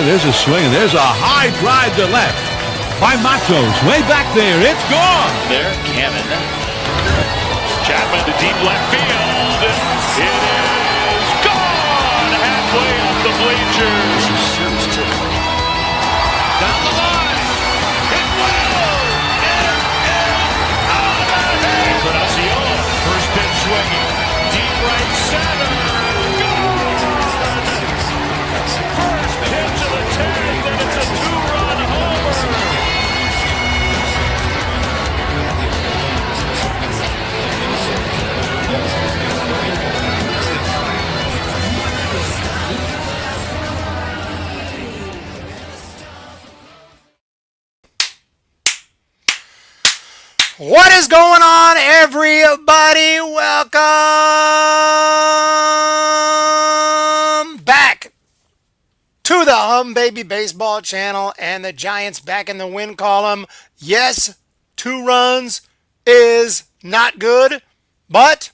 there's a swing, and there's a high drive to left by Matos. Way back there. It's gone. There, Cannon. Chapman to deep left field. It is gone. Halfway up the bleachers. Down the line. It will. It is out of here. Encarnacion. First pitch swinging. Deep right center. First pitch of the 10th, and it's a two-run homer. What is going on, everybody? Welcome back to the Humm Baby Baseball channel and the Giants back in the win column. Yes, 2 runs is not good, but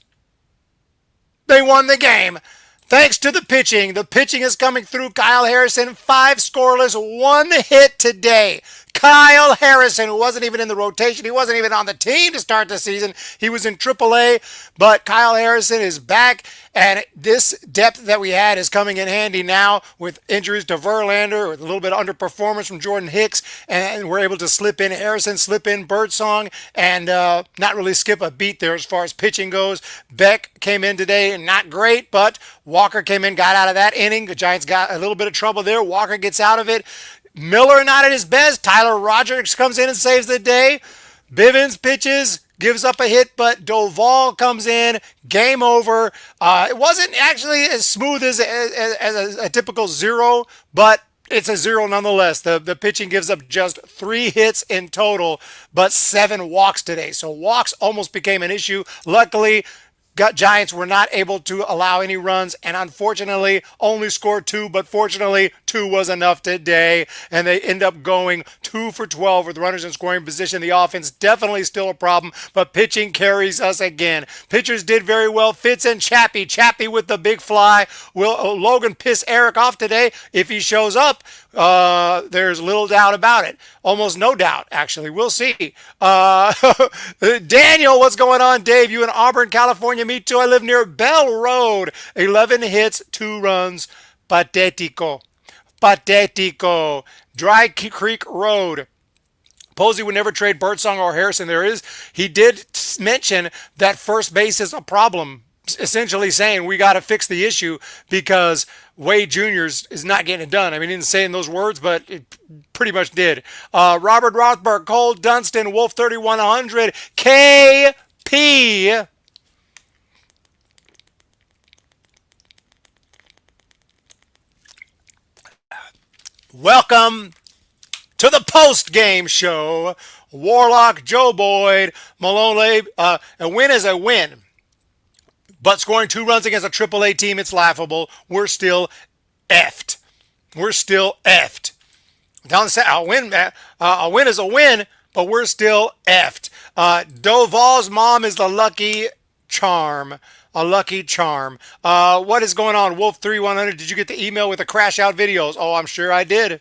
they won the game. Thanks to the pitching. The pitching is coming through. Kyle Harrison, 5 scoreless, 1 hit today. Kyle Harrison, who wasn't even in the rotation. He wasn't even on the team to start the season. He was in AAA, but Kyle Harrison is back, and this depth that we had is coming in handy now with injuries to Verlander, with a little bit of underperformance from Jordan Hicks, and we're able to slip in Harrison, slip in Birdsong, and not really skip a beat there as far as pitching goes. Beck came in today, not great, but Walker came in, got out of that inning. The Giants got a little bit of trouble there. Walker gets out of it. Miller not at his best. Tyler Rogers comes in and saves the day. Bivens pitches, gives up a hit, but Doval comes in. Game over. It wasn't actually as smooth as a typical 0, but it's a 0 nonetheless. The pitching gives up just 3 hits in total, but 7 walks today. So walks almost became an issue. Luckily, Giants were not able to allow any runs, and unfortunately only scored 2, but fortunately 2 was enough today, and they end up going 2 for 12 with runners in scoring position. The offense definitely still a problem, but pitching carries us again. Pitchers did very well. Fitz and Chappie with the big fly. Will Logan piss Eric off today? If he shows up, there's little doubt about it. Almost no doubt, actually. We'll see. Daniel, what's going on? Dave, you in Auburn, California? Me too. I live near Bell Road. 11 hits, 2 runs. Patetico. Dry Creek Road. Posey would never trade Birdsong or Harrison. He did mention that first base is a problem, essentially saying we got to fix the issue because Wade Jr. is not getting it done. I mean, he didn't say in those words, but it pretty much did. Robert Rothberg, Cole Dunstan, Wolf 3100, KP. Welcome to the post-game show. Warlock, Joe Boyd, Malone. A win is a win. But scoring 2 runs against a AAA team, it's laughable. We're still effed. A win is a win, but we're still effed. Doval's mom is the lucky charm. A lucky charm. What is going on? Wolf 3100, did you get the email with the crash out videos? Oh, I'm sure I did.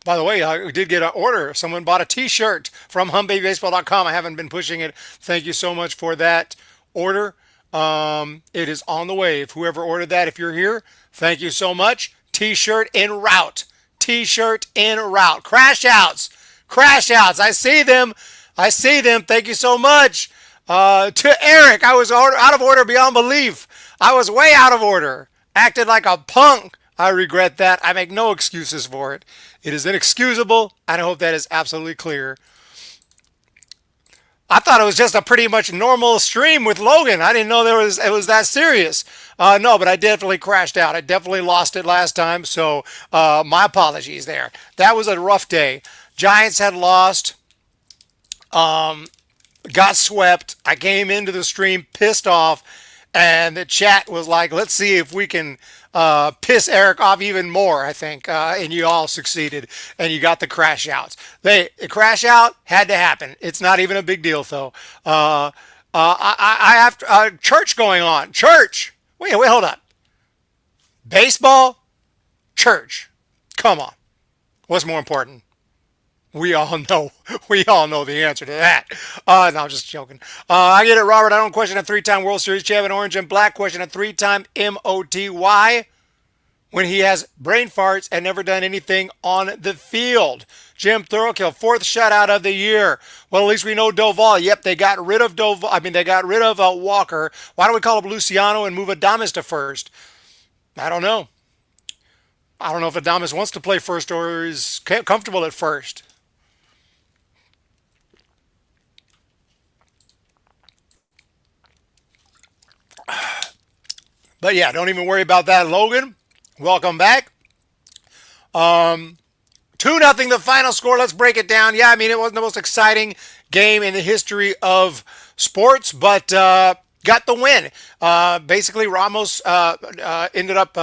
By the way, I did get an order. Someone bought a t-shirt from HummBabyBaseball.com. I haven't been pushing it. Thank you so much for that order. It is on the way. If whoever ordered that, if you're here, thank you so much. T-shirt en route. Crash outs. I see them. Thank you so much. To Eric, I was out of order beyond belief. I was way out of order. Acted like a punk. I regret that. I make no excuses for it. It is inexcusable, and I hope that is absolutely clear. I thought it was just a pretty much normal stream with Logan. I didn't know it was that serious. No, but I definitely crashed out. I definitely lost it last time, so my apologies there. That was a rough day. Giants had lost, got swept. I came into the stream pissed off, and the chat was like, let's see if we can piss Eric off even more, I think. And you all succeeded, and you got the crash outs. The crash out had to happen. It's not even a big deal, though. I have church going on. Church. Wait, hold up. Baseball, church. Come on. What's more important? We all know. We all know the answer to that. No, I'm just joking. I get it, Robert. I don't question a three-time World Series champion, orange and black. Question a three-time MOT. Why? When he has brain farts and never done anything on the field. Jim Thorokill, fourth shutout of the year. Well, at least we know Doval. Yep, they got rid of Doval. They got rid of Walker. Why don't we call up Luciano and move Adames to first? I don't know. I don't know if Adames wants to play first or is comfortable at first. But yeah, don't even worry about that, Logan. Welcome back. 2-0 the final score. Let's break it down. Yeah, it wasn't the most exciting game in the history of sports, but got the win. Basically, Ramos ended up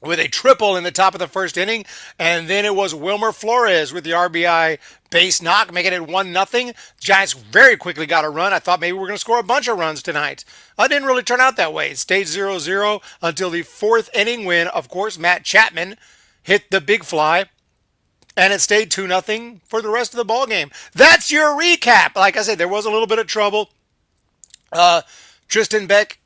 with a triple in the top of the first inning, and then it was Wilmer Flores with the RBI base knock, making it 1-0. Giants very quickly got a run. I thought maybe we were going to score a bunch of runs tonight. It didn't really turn out that way. It stayed 0-0 until the fourth inning when, of course, Matt Chapman hit the big fly, and it stayed 2-0 for the rest of the ball game. That's your recap. Like I said, there was a little bit of trouble. Tristan Beck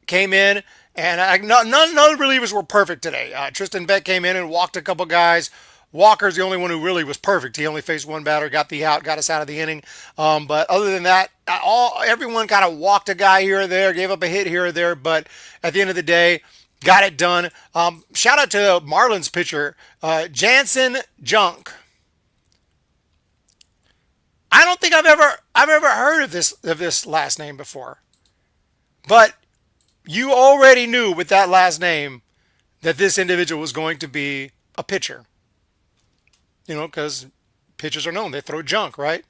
came in. And none of the relievers were perfect today. Tristan Beck came in and walked a couple guys. Walker's the only one who really was perfect. He only faced one batter, got us out of the inning. But other than that, everyone kind of walked a guy here or there, gave up a hit here or there. But at the end of the day, got it done. Shout out to the Marlins pitcher, Jansen Junk. I don't think I've ever heard of this last name before, but you already knew with that last name that this individual was going to be a pitcher. Because pitchers are known. They throw junk, right?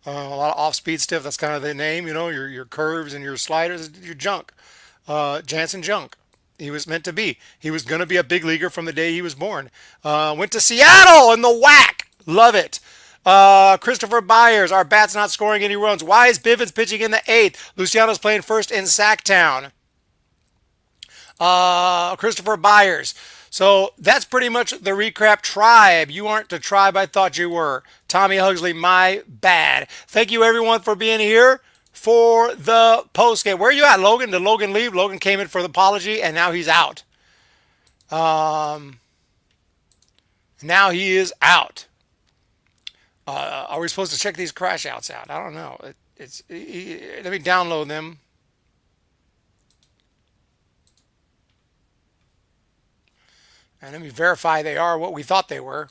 A lot of off-speed stuff. That's kind of the name. Your curves and your sliders, your junk. Jansen Junk. He was meant to be. He was going to be a big leaguer from the day he was born. Went to Seattle in the whack. Love it. Christopher Byers. Our bat's not scoring any runs. Why is Bivens pitching in the 8th? Luciano's playing first in Sacktown. Christopher Byers. So that's pretty much the recap. Tribe. You aren't the tribe I thought you were. Tommy Hugsley, my bad. Thank you everyone for being here for the postgame. Where are you at, Logan? Did Logan leave? Logan came in for the apology and now he's out. Now he is out. Are we supposed to check these crash outs out? I don't know. Let me download them. And let me verify they are what we thought they were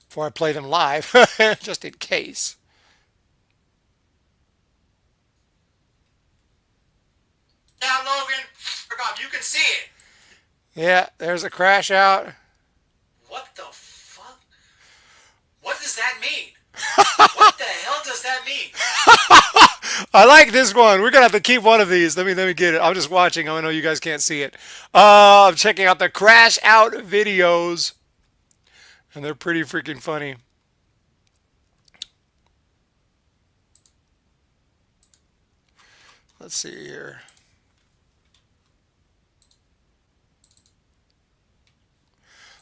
before I play them live, just in case. Now, Logan, you can see it. Yeah, there's a crash out. What the fuck? What does that mean? What the hell does that mean? I like this one. We're gonna have to keep one of these. Let me get it. I'm just watching. I know you guys can't see it. I'm checking out the crash out videos, and they're pretty freaking funny. Let's see here.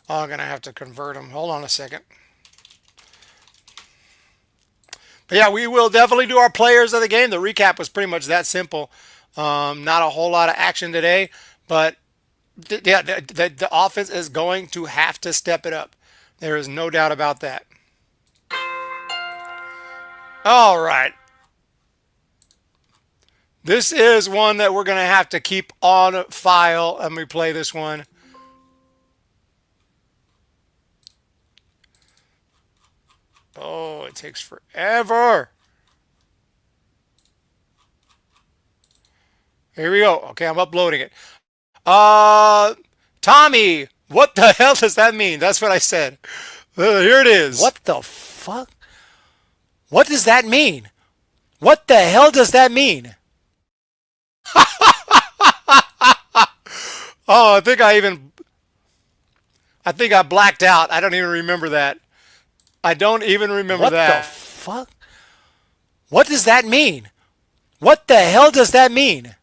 Oh, I'm gonna have to convert them. Hold on a second. But yeah, we will definitely do our players of the game. The recap was pretty much that simple. Not a whole lot of action today, but yeah, the offense is going to have to step it up. There is no doubt about that. All right. This is one that we're going to have to keep on file. Let me play this one. Oh, it takes forever. Here we go. Okay, I'm uploading it. Tommy, what the hell does that mean? That's what I said. Here it is. What the fuck? What does that mean? What does that mean? What the hell does that mean? Oh, I think I blacked out. I don't even remember that. I don't even remember that. What the fuck? What does that mean? What the hell does that mean?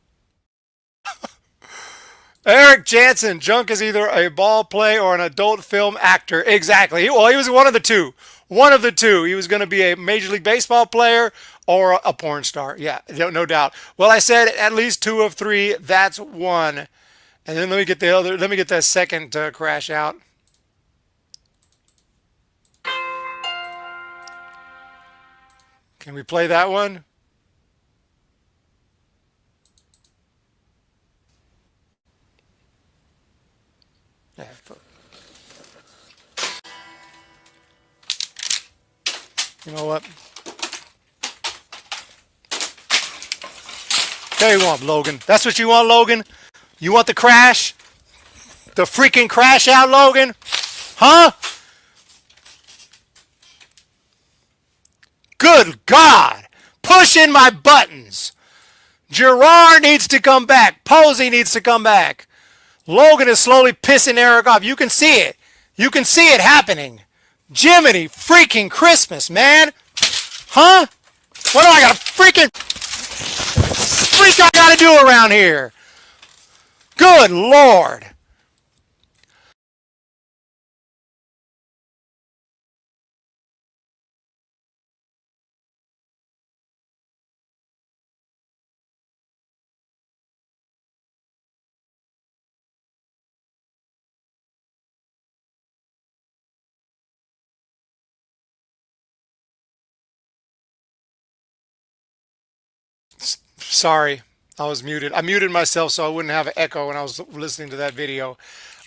Eric Jansen, Junk is either a ball play or an adult film actor. Exactly. Well, he was one of the two. One of the two. He was going to be a Major League Baseball player or a porn star. Yeah, no doubt. Well, I said at least 2 of 3. That's one. And then let me get the other. Let me get that second crash out. Can we play that one? Yeah. You know what? There you want, Logan. That's what you want, Logan? You want the crash? The freaking crash out, Logan? Huh? Good God! Push in my buttons. Gerard needs to come back. Posey needs to come back. Logan is slowly pissing Eric off. You can see it. You can see it happening. Jiminy freaking Christmas, man. Huh? What do I got to freak I got to do around here? Good Lord. Sorry, I was muted. I muted myself so I wouldn't have an echo when I was listening to that video.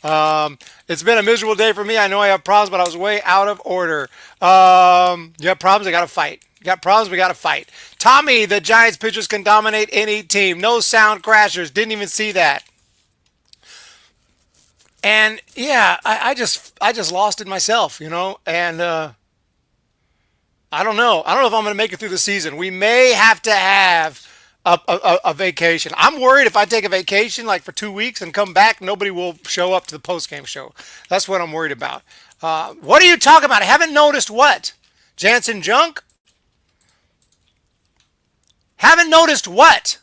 It's been a miserable day for me. I know I have problems, but I was way out of order. You have problems? I got to fight. You got problems? We got to fight. Tommy, the Giants pitchers can dominate any team. No sound crashers. Didn't even see that. And yeah, I just lost it myself, and I don't know. I don't know if I'm going to make it through the season. We may have to have a vacation. I'm worried if I take a vacation like for 2 weeks and come back, nobody will show up to the post-game show. That's what I'm worried about. What are you talking about? I haven't noticed what? Jansen Junk? Haven't noticed what?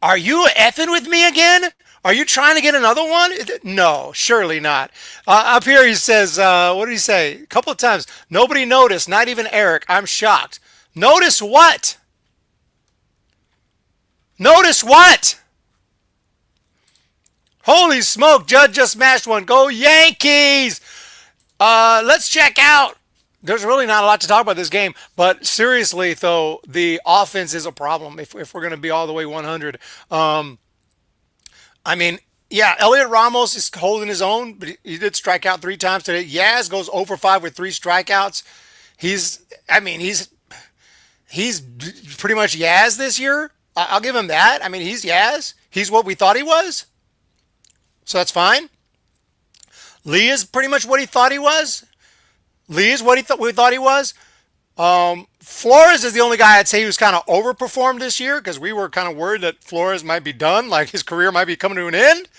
Are you effing with me again? Are you trying to get another one? No, surely not. Up here he says, what did he say? A couple of times. Nobody noticed, not even Eric. I'm shocked. Notice what? Notice what? Holy smoke, Judge just smashed one. Go Yankees! Let's check out. There's really not a lot to talk about this game, but seriously, though, the offense is a problem if we're going to be all the way 100. I mean, yeah, Elliot Ramos is holding his own, but he did strike out 3 times today. Yaz goes 0 for 5 with 3 strikeouts. He's pretty much Yaz this year. I'll give him that. I mean, he's Yaz. He's what we thought he was. So that's fine. Lee is pretty much what he thought he was. Lee is what we thought he was. Flores is the only guy I'd say who's kind of overperformed this year because we were kind of worried that Flores might be done, like his career might be coming to an end.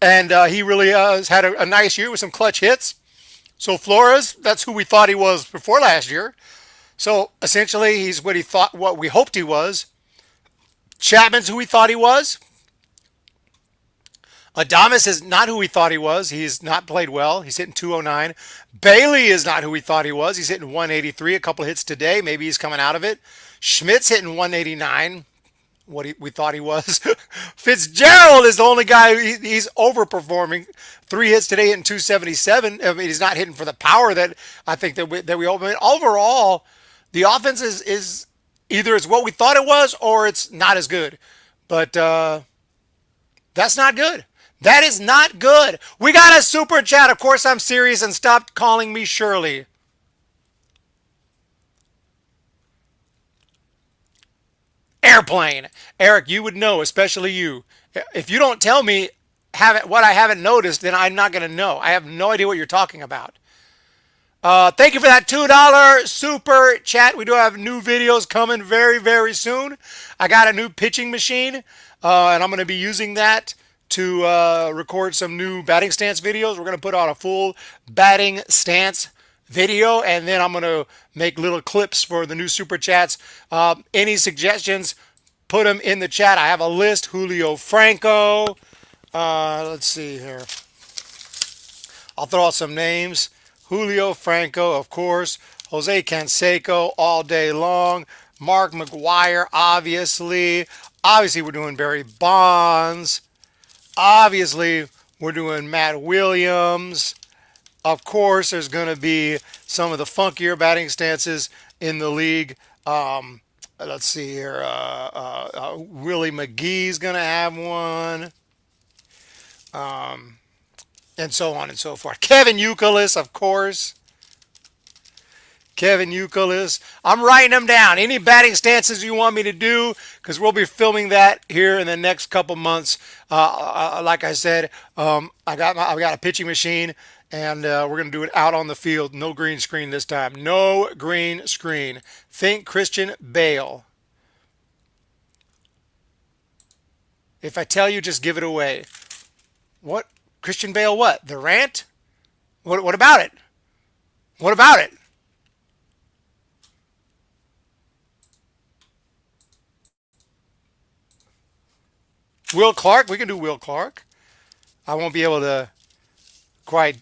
And he really has had a nice year with some clutch hits. So Flores, that's who we thought he was before last year. So essentially, he's what we hoped he was. Chapman's who we thought he was. Adames is not who we thought he was. He's not played well. He's hitting 209. Bailey is not who we thought he was. He's hitting 183. A couple of hits today. Maybe he's coming out of it. Schmidt's hitting 189. We thought he was. Fitzgerald is the only guy. He's overperforming. 3 hits today, hitting 277. I mean, he's not hitting for the power that I think that we open. Overall, the offense is either it's what we thought it was or it's not as good. But that's not good. That is not good. We got a super chat. Of course, I'm serious and stop calling me Shirley. Airplane. Eric, you would know, especially you. If you don't tell me what I haven't noticed, then I'm not going to know. I have no idea what you're talking about. Thank you for that $2 super chat. We do have new videos coming very, very soon. I got a new pitching machine, and I'm going to be using that to record some new batting stance videos. We're going to put on a full batting stance video, and then I'm going to make little clips for the new super chats. Any suggestions, put them in the chat. I have a list. Julio Franco. Let's see here. I'll throw out some names. Julio Franco, of course. Jose Canseco all day long. Mark McGuire, obviously. Obviously, we're doing Barry Bonds. Obviously, we're doing Matt Williams. Of course, there's going to be some of the funkier batting stances in the league. Let's see here. Willie McGee's going to have one. And so on and so forth. Kevin Youkilis, of course. Kevin Youkilis. I'm writing them down. Any batting stances you want me to do, because we'll be filming that here in the next couple months. Like I said, I got a pitching machine, and we're going to do it out on the field. No green screen this time. No green screen. Think Christian Bale. If I tell you, just give it away. What? Christian Bale what? The rant? What about it? What about it? Will Clark? We can do Will Clark. I won't be able to quite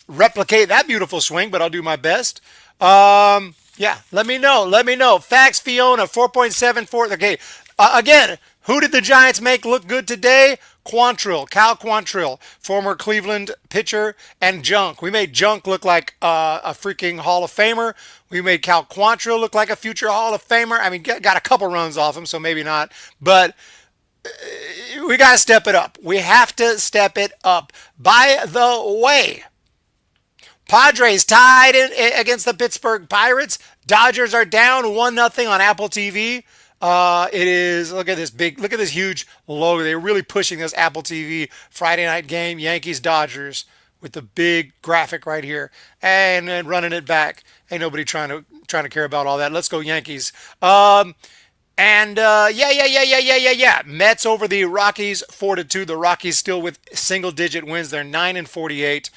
replicate that beautiful swing, but I'll do my best. Yeah, let me know. Let me know. Fax Fiona, 4.74. Okay, again, who did the Giants make look good today? Quantrill, Cal Quantrill, former Cleveland pitcher, and Junk. We made Junk look like a freaking Hall of Famer. We made Cal Quantrill look like a future Hall of Famer. I mean, got a couple runs off him, so maybe not. But we got to step it up. We have to step it up. By the way, Padres tied against the Pittsburgh Pirates. Dodgers are down 1-0 on Apple TV. It is, look at this huge logo. They're really pushing this Apple TV Friday night game, Yankees Dodgers, with the big graphic right here, and then running it back. Ain't nobody trying to care about all that. Let's go Yankees. Yeah. Mets over the Rockies 4-2. The Rockies still with single-digit wins. They're 9-48.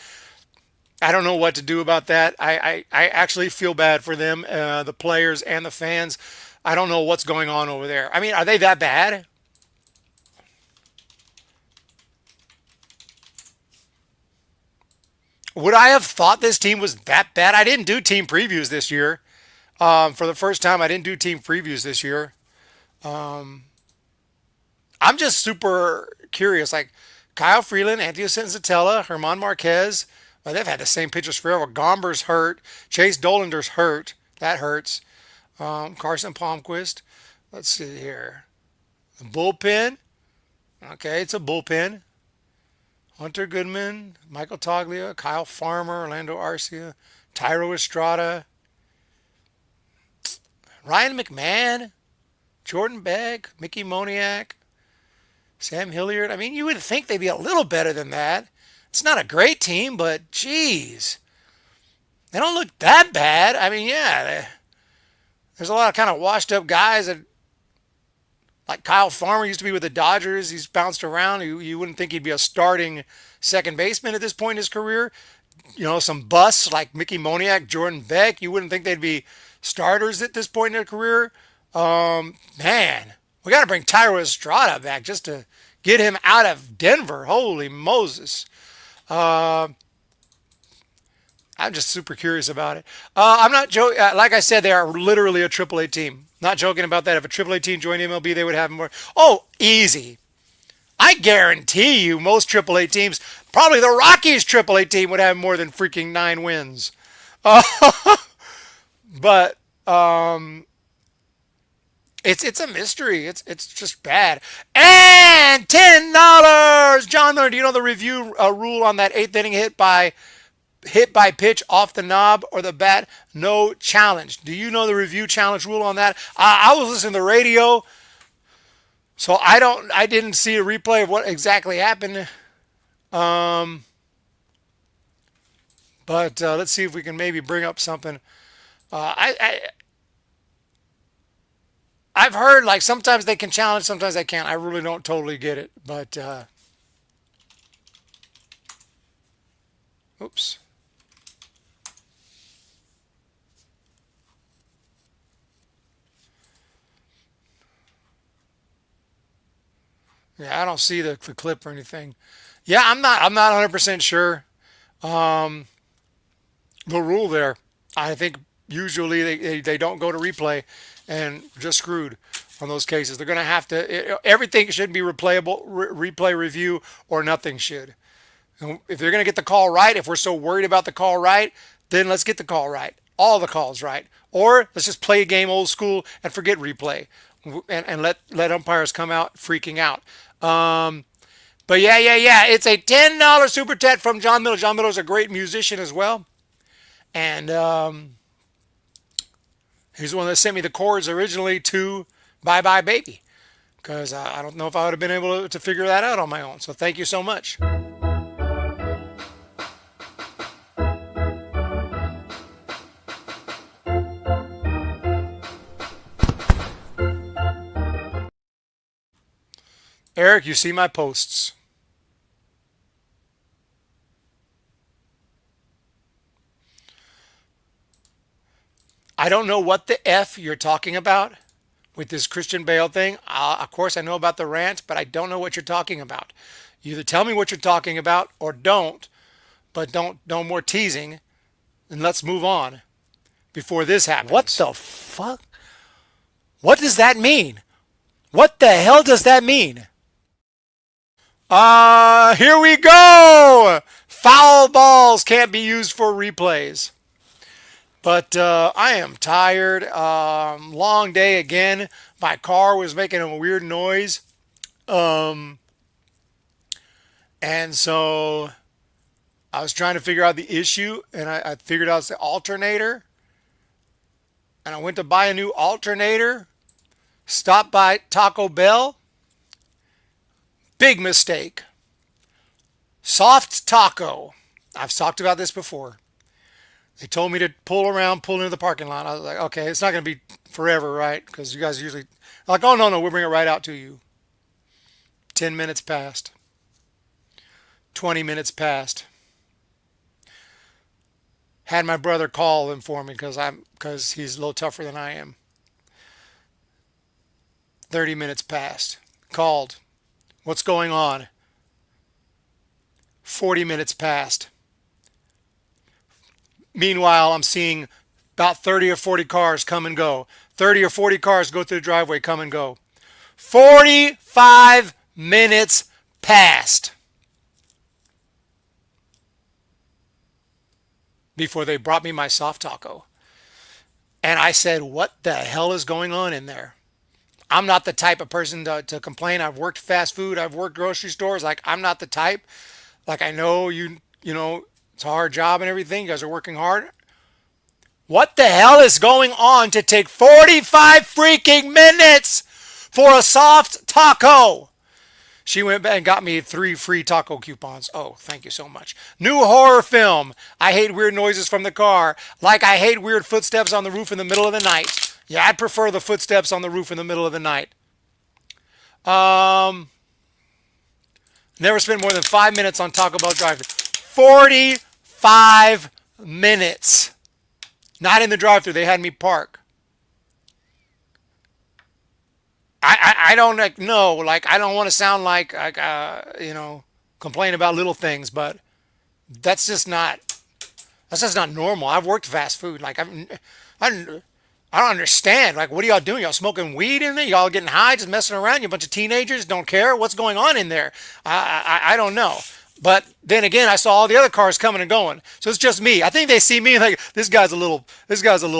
I don't know what to do about that. I actually feel bad for them, the players and the fans. I don't know what's going on over there. I mean, are they that bad? Would I have thought this team was that bad? I didn't do team previews this year. For the first time, I didn't do team previews this year. I'm just super curious. Like Kyle Freeland, Anthony Senzatella, Herman Marquez. Well, they've had the same pitchers forever. Gomber's hurt. Chase Dolander's hurt. That hurts. Carson Palmquist. Let's see here. The bullpen. Okay, it's a bullpen. Hunter Goodman, Michael Toglia, Kyle Farmer, Orlando Arcia, Tyro Estrada, Ryan McMahon, Jordan Beck, Mickey Moniak, Sam Hilliard. I mean, you would think they'd be a little better than that. It's not a great team, but geez, they don't look that bad. I mean, yeah, there's a lot of kind of washed up guys that, like Kyle Farmer used to be with the Dodgers. He's bounced around. You wouldn't think he'd be a starting second baseman at this point in his career. You know, some busts like Mickey Moniak, Jordan Beck. You wouldn't think they'd be starters at this point in their career. Man, we got to bring Tyro Estrada back just to get him out of Denver. Holy Moses. I'm just super curious about it. I'm not joking. Like I said, they are literally a AAA team. Not joking about that. If a AAA team joined MLB, they would have more. Oh, easy. I guarantee you most AAA teams, probably the Rockies AAA team would have more than freaking 9 wins. But it's a mystery. It's just bad. And $10. John Miller, do you know the review rule on that 8th inning hit by pitch off the knob or the bat? No challenge. Do you know the review challenge rule on that? I was listening to the radio, so I didn't see a replay of what exactly happened. But let's see if we can maybe bring up something. I've heard like sometimes they can challenge, sometimes they can't. I really don't totally get it, but oops. Yeah, I don't see the clip or anything. Yeah, I'm not 100% sure. Um, the rule there. I think usually they don't go to replay and just screwed on those cases. They're going to have to, everything should be replayable, replay review, or nothing should. And if they're going to get the call right, if we're so worried about the call right, then let's get the call right. All the calls right. Or let's just play a game old school and forget replay and let umpires come out freaking out. But yeah. It's a $10 super chat from John Miller. John Miller's a great musician as well. And he's the one that sent me the chords originally to Bye Bye Baby. Because I don't know if I would have been able to figure that out on my own. So thank you so much. Eric, you see my posts. I don't know what the F you're talking about with this Christian Bale thing. Of course, I know about the rant, but I don't know what you're talking about. You either tell me what you're talking about or don't, but don't no more teasing, and let's move on before this happens. What the fuck? What does that mean? What the hell does that mean? Here we go. Foul balls can't be used for replays. But I am tired. Long day again. My car was making a weird noise. And so I was trying to figure out the issue, and I figured out it's the alternator. And I went to buy a new alternator. Stopped by Taco Bell. Big mistake. Soft taco. I've talked about this before. They told me to pull around, pull into the parking lot. I was like, okay, it's not going to be forever, right? Because you guys usually like, oh, no, we'll bring it right out to you. 10 minutes passed. 20 minutes passed. Had my brother call them for me because he's a little tougher than I am. 30 minutes passed. Called. What's going on? 40 minutes passed. Meanwhile, I'm seeing about 30 or 40 cars come and go. 30 or 40 cars go through the driveway, come and go. 45 minutes passed before they brought me my soft taco. And I said, what the hell is going on in there? I'm not the type of person to complain. I've worked fast food. I've worked grocery stores. Like, I'm not the type. Like, I know you know, it's a hard job and everything. You guys are working hard. What the hell is going on to take 45 freaking minutes for a soft taco? She went back and got me 3 free taco coupons. Oh, thank you so much. New horror film. I hate weird noises from the car. Like I hate weird footsteps on the roof in the middle of the night. Yeah, I'd prefer the footsteps on the roof in the middle of the night. Never spent more than 5 minutes on Taco Bell drive-thru. 45 minutes. Not in the drive-thru. They had me park. I don't know. Like, I don't want to sound like complain about little things, but that's just not normal. I've worked fast food. Like, I don't understand. Like, what are y'all doing? Y'all smoking weed in there? Y'all getting high, just messing around? You a bunch of teenagers don't care? What's going on in there? I don't know. But then again, I saw all the other cars coming and going. So it's just me. I think they see me like, this guy's a little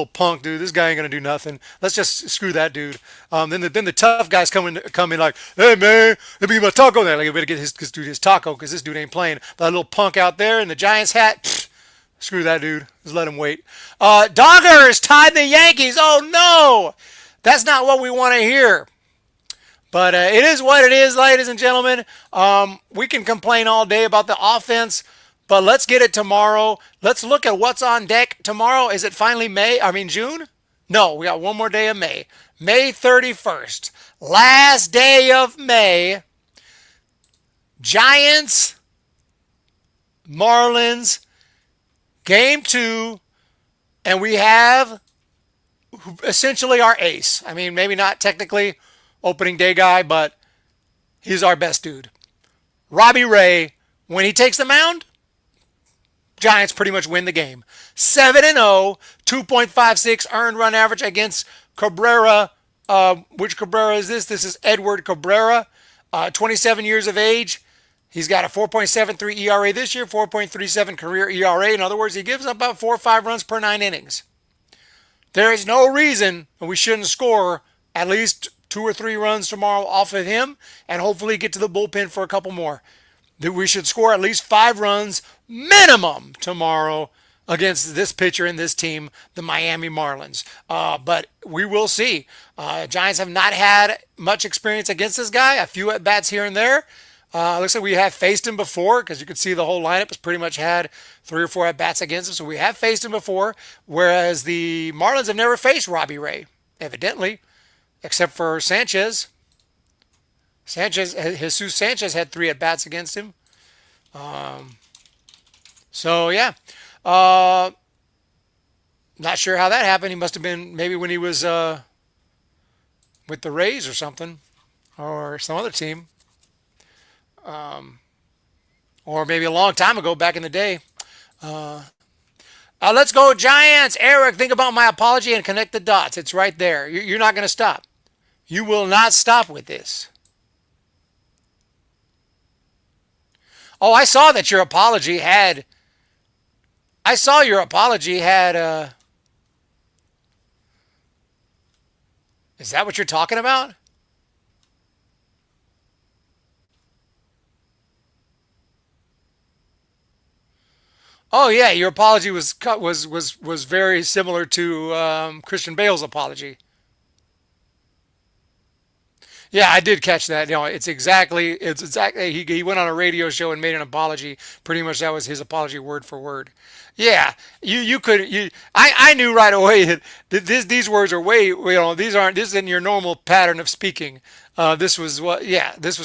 punk, dude. This guy ain't gonna do nothing. Let's just screw that dude. Then the tough guys come in like, hey man, let me get my taco there. Like, you better get his taco because this dude ain't playing. That little punk out there in the Giants hat. Pfft, screw that dude. Just let him wait. Dodgers tied the Yankees. Oh no, that's not what we want to hear. But it is what it is, ladies and gentlemen. We can complain all day about the offense, but let's get it tomorrow. Let's look at what's on deck tomorrow. Is it finally June? No, we got one more day of May. May 31st. Last day of May. Giants, Marlins, Game 2, and we have essentially our ace. I mean, maybe not technically opening day guy, but he's our best dude. Robbie Ray, when he takes the mound, Giants pretty much win the game. 7-0, 2.56 earned run average against Cabrera. Which Cabrera is this? This is Edward Cabrera, 27 years of age. He's got a 4.73 ERA this year, 4.37 career ERA. In other words, he gives up about 4 or 5 runs per 9 innings. There is no reason we shouldn't score at least 2 or 3 runs tomorrow off of him and hopefully get to the bullpen for a couple more. We should score at least 5 runs minimum tomorrow against this pitcher and this team, the Miami Marlins. But we will see. Giants have not had much experience against this guy, a few at-bats here and there. Looks like we have faced him before because you can see the whole lineup has pretty much had 3 or 4 at-bats against him. So we have faced him before, whereas the Marlins have never faced Robbie Ray, evidently, except for Sanchez. Jesus Sanchez had 3 at-bats against him. So, yeah. Not sure how that happened. He must have been maybe when he was with the Rays or something, or some other team. Or maybe a long time ago back in the day. Let's go Giants. Eric, think about my apology and connect the dots. It's right there. You're not going to stop. You will not stop with this. Oh, I saw that your apology had... Is that what you're talking about? Oh yeah, your apology was very similar to Christian Bale's apology. Yeah, I did catch that. It's exactly he went on a radio show and made an apology. Pretty much that was his apology word for word. Yeah, I knew right away that these words are way this isn't your normal pattern of speaking. This was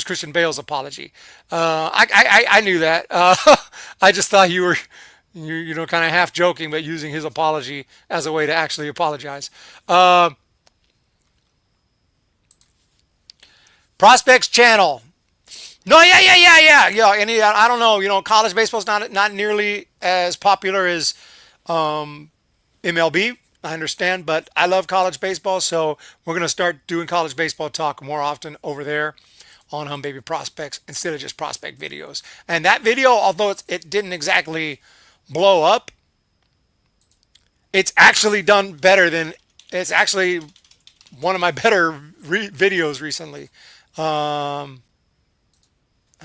Christian Bale's apology. I knew that. I just thought you were kind of half joking, but using his apology as a way to actually apologize. Prospects channel. No, yeah. I don't know. College baseball's not nearly as popular as MLB. I understand, but I love college baseball, so we're gonna start doing college baseball talk more often over there on Humm Baby Prospects instead of just prospect videos. And that video, although it didn't exactly blow up, it's actually done better than. It's actually one of my better videos recently. How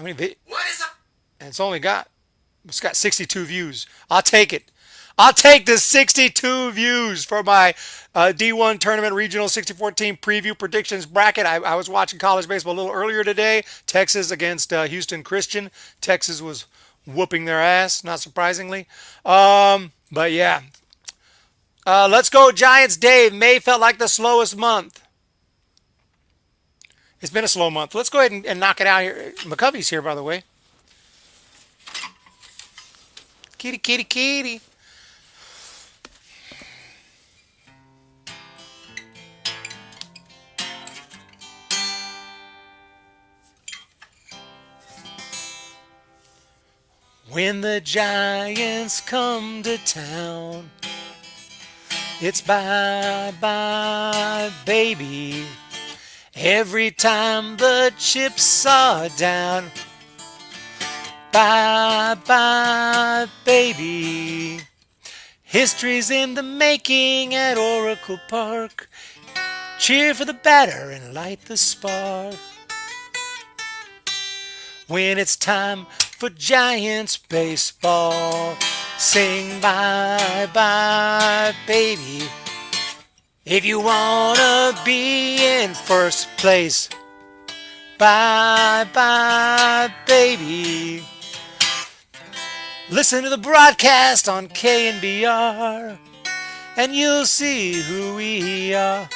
many what is up? And it's got 62 views. I'll take it. I'll take the 62 views for my D1 Tournament Regional 6014 preview predictions bracket. I was watching college baseball a little earlier today. Texas against Houston Christian. Texas was whooping their ass, not surprisingly. But yeah. Let's go Giants. Dave, May felt like the slowest month. It's been a slow month. Let's go ahead and knock it out here. McCovey's here, by the way. Kitty, kitty, kitty. When the Giants come to town, it's bye-bye, baby. Every time the chips are down, bye-bye, baby. History's in the making at Oracle Park. Cheer for the batter and light the spark. When it's time for Giants baseball, sing bye-bye, baby. If you wanna be in first place, bye-bye, baby. Listen to the broadcast on KNBR, and you'll see who we are.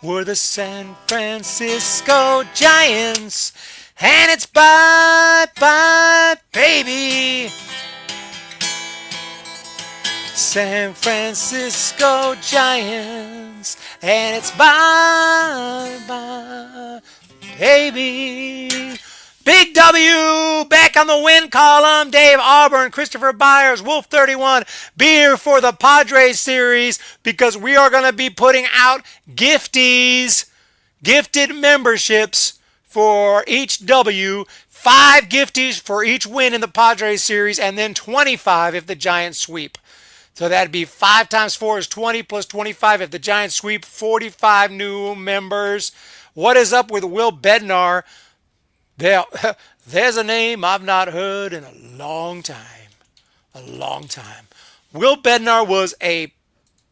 We're the San Francisco Giants, and it's bye-bye, baby. San Francisco Giants, and it's bye-bye, baby. Big W back on the win column. Dave Auburn, Christopher Byers, Wolf 31. Be here for the Padres series because we are going to be putting out gifties, gifted memberships for each W. 5 gifties for each win in the Padres series, and then 25 if the Giants sweep. So that'd be 5 times 4 is 20 plus 25 if the Giants sweep. 45 new members. What is up with Will Bednar? There's a name I've not heard in a long time. A long time. Will Bednar was a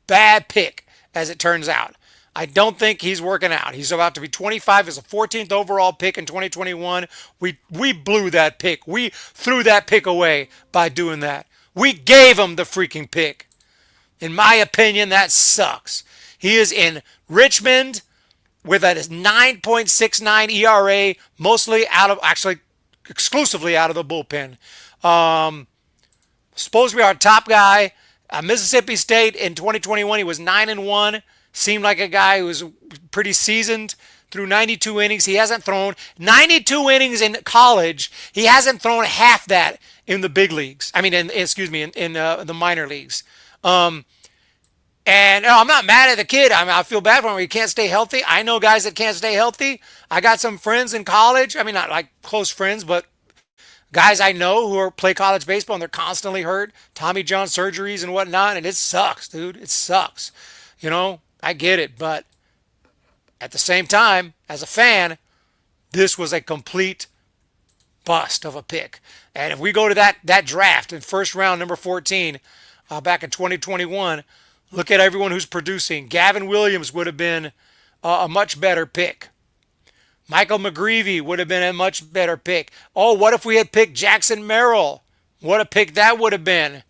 bad pick, as it turns out. I don't think he's working out. He's about to be 25 as a 14th overall pick in 2021. We blew that pick. We threw that pick away by doing that. We gave him the freaking pick. In my opinion, that sucks. He is in Richmond with a 9.69 ERA, exclusively out of the bullpen. Supposed to be our top guy. Mississippi State in 2021, he was 9-1. Seemed like a guy who was pretty seasoned through 92 innings. He hasn't thrown 92 innings in college. He hasn't thrown half that in the big leagues. I mean, in the minor leagues. And I'm not mad at the kid. I feel bad for him. He can't stay healthy. I know guys that can't stay healthy. I got some friends in college. I mean, not like close friends, but guys I know who play college baseball and they're constantly hurt. Tommy John surgeries and whatnot. And it sucks, dude. It sucks. You know, I get it. But at the same time, as a fan, this was a complete bust of a pick. And if we go to that draft in first round, number 14, back in 2021, look at everyone who's producing. Gavin Williams would have been a much better pick. Michael McGreevy would have been a much better pick. Oh, what if we had picked Jackson Merrill? What a pick that would have been.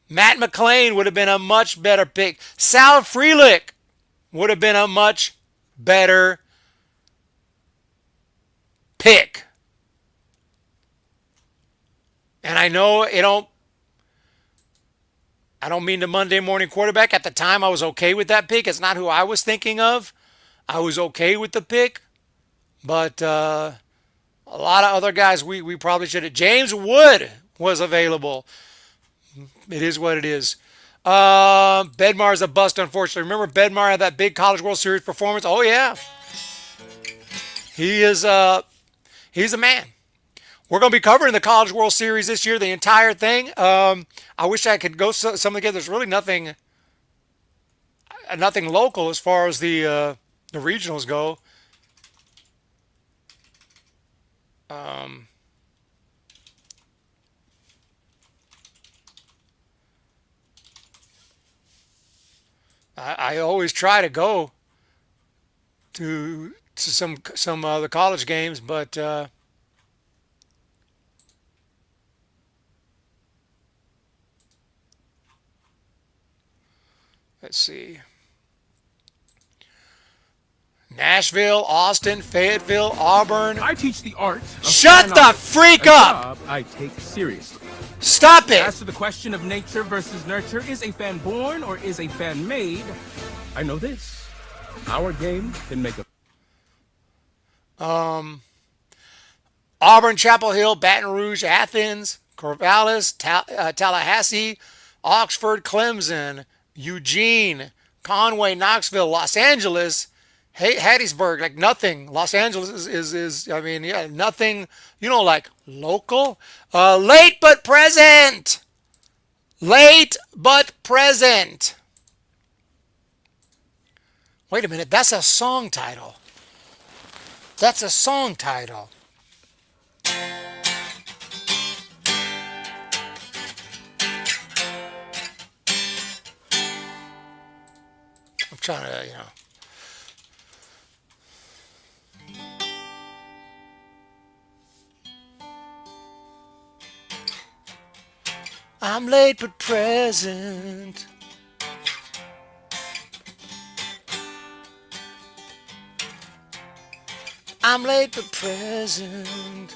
Matt McClain would have been a much better pick. Sal Frelick would have been a much better pick. And I know I don't mean the Monday morning quarterback. At the time, I was okay with that pick. It's not who I was thinking of. I was okay with the pick. But a lot of other guys we probably should have. James Wood was available. It is what it is. Bednar is a bust, unfortunately. Remember Bednar had that big College World Series performance? Oh, yeah. He's a man. We're going to be covering the College World Series this year, the entire thing. I wish I could go some together. There's really nothing local as far as the regionals go. I always try to go to some of the college games, but let's see. Nashville, Austin, Fayetteville, Auburn. I teach the art of Shut the freak up! job I take seriously. Stop it! As to the question of nature versus nurture, is a fan born or is a fan made? I know this. Our game can make a... Auburn, Chapel Hill, Baton Rouge, Athens, Corvallis, Tallahassee, Oxford, Clemson, Eugene, Conway, Knoxville, Los Angeles, Hattiesburg, like nothing. Los Angeles is nothing, like local. Late but present. Late but present. Wait a minute, that's a song title. That's a song title. I'm trying to, I'm late but present. I'm late but present.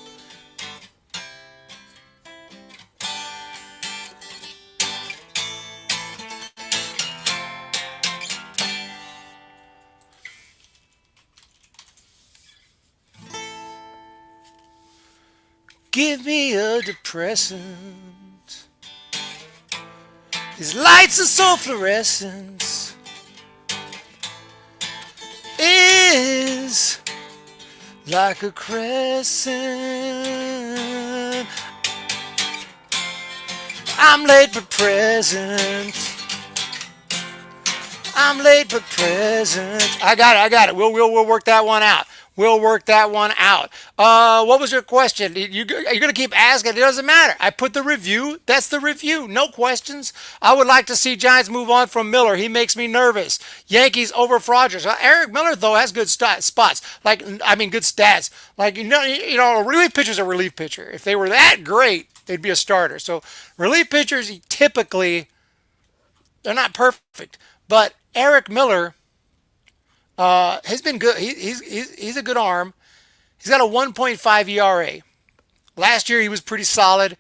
Give me a depressant. These lights are so fluorescent. Is like a crescent. I'm late but present. I'm late but present. I got it. We'll work that one out. We'll work that one out. What was your question? You're going to keep asking. It doesn't matter. I put the review. That's the review. No questions. I would like to see Giants move on from Miller. He makes me nervous. Yankees over Frogers. Eric Miller, though, has good spots. Good stats. Like, a relief pitcher's a relief pitcher. If they were that great, they'd be a starter. So relief pitchers, typically, they're not perfect. But Eric Miller has been good. He's a good arm. He's got a 1.5 ERA. Last year he was pretty solid.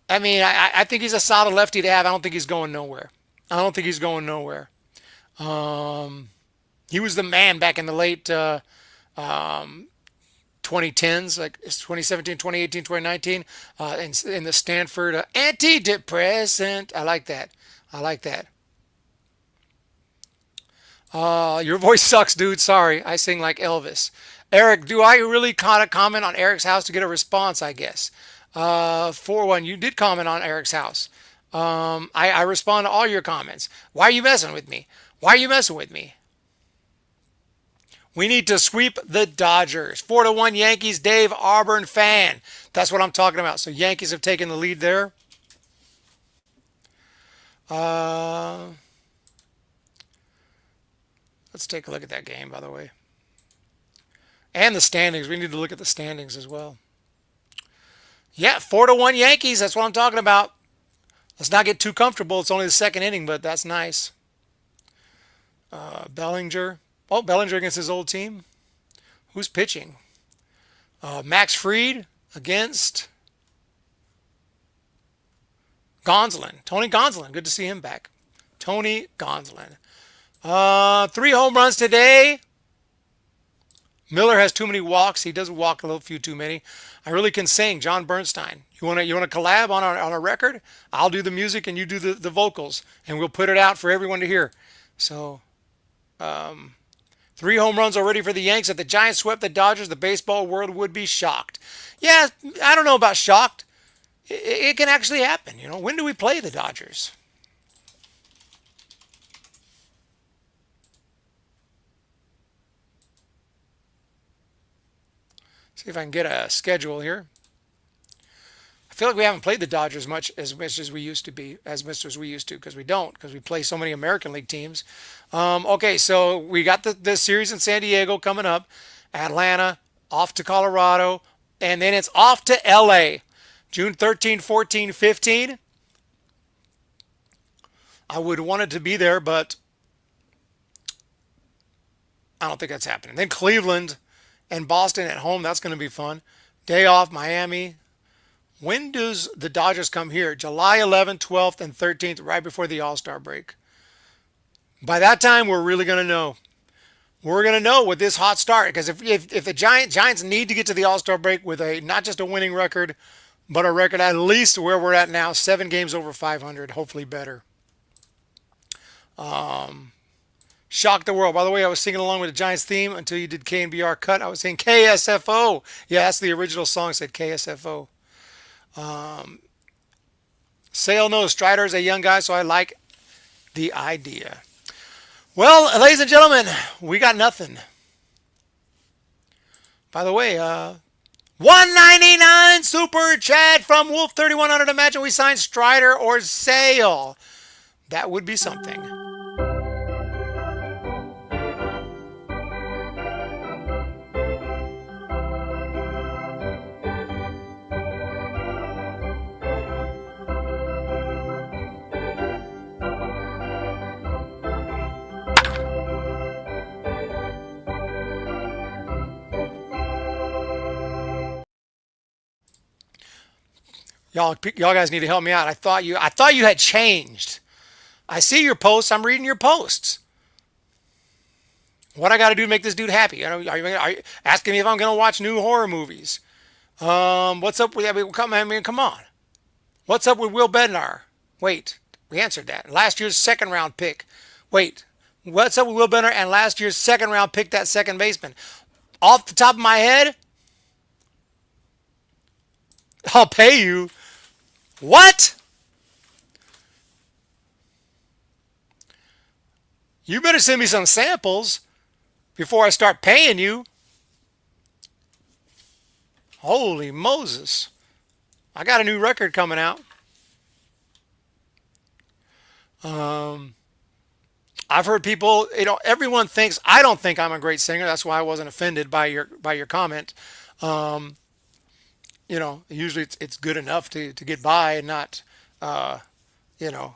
I mean, I think he's a solid lefty to have. I don't think he's going nowhere. He was the man back in the late 2010s, like 2017, 2018, 2019, in the Stanford antidepressant. I like that. Your voice sucks, dude. Sorry. I sing like Elvis. Eric, do I really comment on Eric's house to get a response, I guess? 4-1, you did comment on Eric's house. I respond to all your comments. Why are you messing with me? We need to sweep the Dodgers. 4-1 Yankees, Dave Auburn fan. That's what I'm talking about. So Yankees have taken the lead there. Let's take a look at that game, by the way. And the standings. We need to look at the standings as well. Yeah, 4-1 Yankees. That's what I'm talking about. Let's not get too comfortable. It's only the second inning, but that's nice. Bellinger. Oh, Bellinger against his old team. Who's pitching? Max Fried against Gonsolin. Tony Gonsolin. Good to see him back. Tony Gonsolin. 3 home runs today. Miller has too many walks. He does walk a little few too many. I really can sing. John Bernstein. You want to collab on a record? I'll do the music and you do the vocals, and we'll put it out for everyone to hear. So, 3 home runs already for the Yanks. If the Giants swept the Dodgers, the baseball world would be shocked. Yeah, I don't know about shocked. It can actually happen. When do we play the Dodgers? See if I can get a schedule here. I feel like we haven't played the Dodgers as much as we used to, because we don't, because we play so many American League teams. Okay, so we got the series in San Diego coming up, Atlanta, off to Colorado, and then it's off to LA, June 13, 14, 15. I would want it to be there, but I don't think that's happening. Then Cleveland and Boston at home. That's going to be fun. Day off, Miami. When does the Dodgers come here? July 11th, 12th, and 13th, right before the All-Star break. By that time, we're really going to know. We're going to know with this hot start. Because if the Giants need to get to the All-Star break with not just a winning record, but a record at least where we're at now, 7 games over 500, hopefully better. Shock the world. By the way, I was singing along with the Giants theme until you did KNBR cut. I was saying KSFO. Yeah, that's the original song, said KSFO. Sale knows Strider is a young guy, so I like the idea. Well, ladies and gentlemen, we got nothing. By the way, 199 super chat from Wolf 3100. Imagine we signed Strider or Sale. That would be something. Y'all guys need to help me out. I thought you had changed. I see your posts. I'm reading your posts. What I got to do to make this dude happy? Are you asking me if I'm going to watch new horror movies? What's up with that? Come on. What's up with Will Bednar? Wait, we answered that. Last year's second round pick. Wait, what's up with Will Bednar and last year's second round pick, that second baseman? Off the top of my head, I'll pay you. What? You better send me some samples before I start paying you. Holy Moses. I got a new record coming out. I've heard people, everyone thinks, I don't think I'm a great singer. That's why I wasn't offended by your comment. Usually it's good enough to get by and not, you know,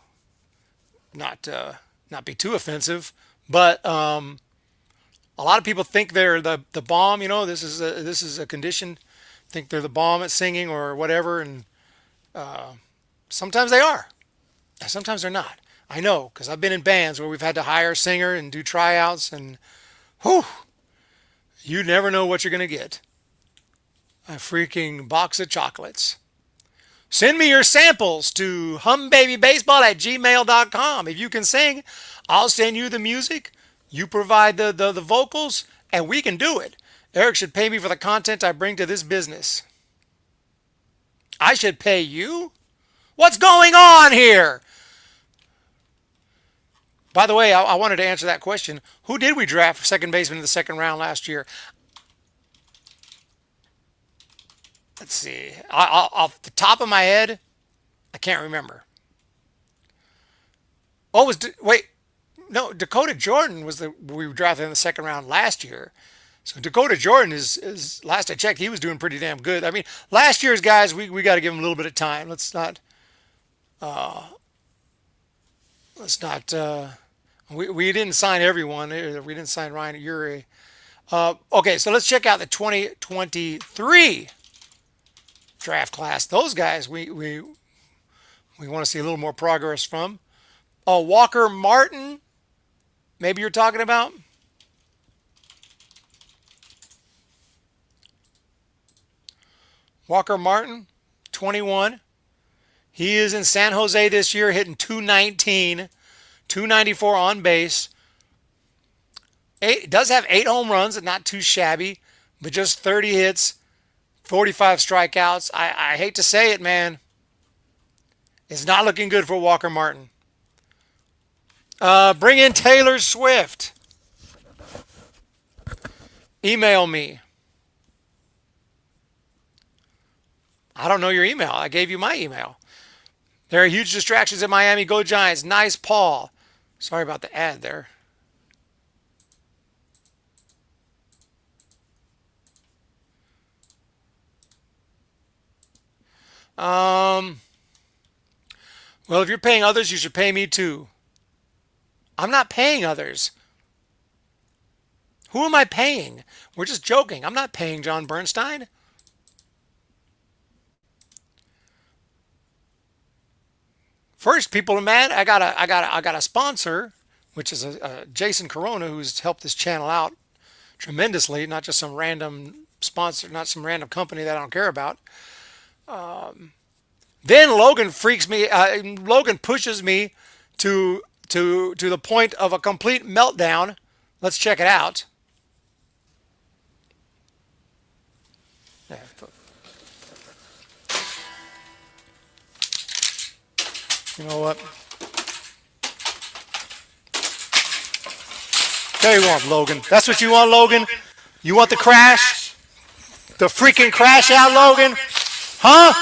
not be too offensive. But a lot of people think they're the bomb. This is a condition. Think they're the bomb at singing or whatever, and sometimes they are. Sometimes they're not. I know, because I've been in bands where we've had to hire a singer and do tryouts, and whew, you never know what you're going to get. A freaking box of chocolates. Send me your samples to humbabybaseball@gmail.com. If you can sing, I'll send you the music. You provide the vocals, and we can do it. Eric should pay me for the content I bring to this business. I should pay you? What's going on here? By the way, I wanted to answer that question. Who did we draft for second baseman in the second round last year? Let's see. Off the top of my head, I can't remember. Oh, no, Dakota Jordan was we drafted in the second round last year. So Dakota Jordan is last I checked, he was doing pretty damn good. I mean, last year's guys, we got to give them a little bit of time. Let's not. We didn't sign everyone. We didn't sign Ryan Urey. Okay, so let's check out the 2023 draft class. Those guys we want to see a little more progress from. Walker Martin, maybe you're talking about. Walker Martin, 21. He is in San Jose this year, hitting 219, 294 on base. Does have 8 home runs, and not too shabby, but just 30 hits, 45 strikeouts. I hate to say it, man. It's not looking good for Walker Martin. Bring in Taylor Swift. Email me. I don't know your email. I gave you my email. There are huge distractions in Miami. Go Giants. Nice, Paul. Sorry about the ad there. Well, if you're paying others, you should pay me too. I'm not paying others. Who am I paying? We're just joking. I'm not paying John Bernstein. First, people are mad. I got a sponsor, which is a Jason Corona, who's helped this channel out tremendously. Not just some random sponsor, not some random company that I don't care about. Then Logan freaks me. Logan pushes me to the point of a complete meltdown. Let's check it out. You know what? There you want, Logan. That's what you want, Logan? You want the crash? The freaking crash out, Logan? Huh?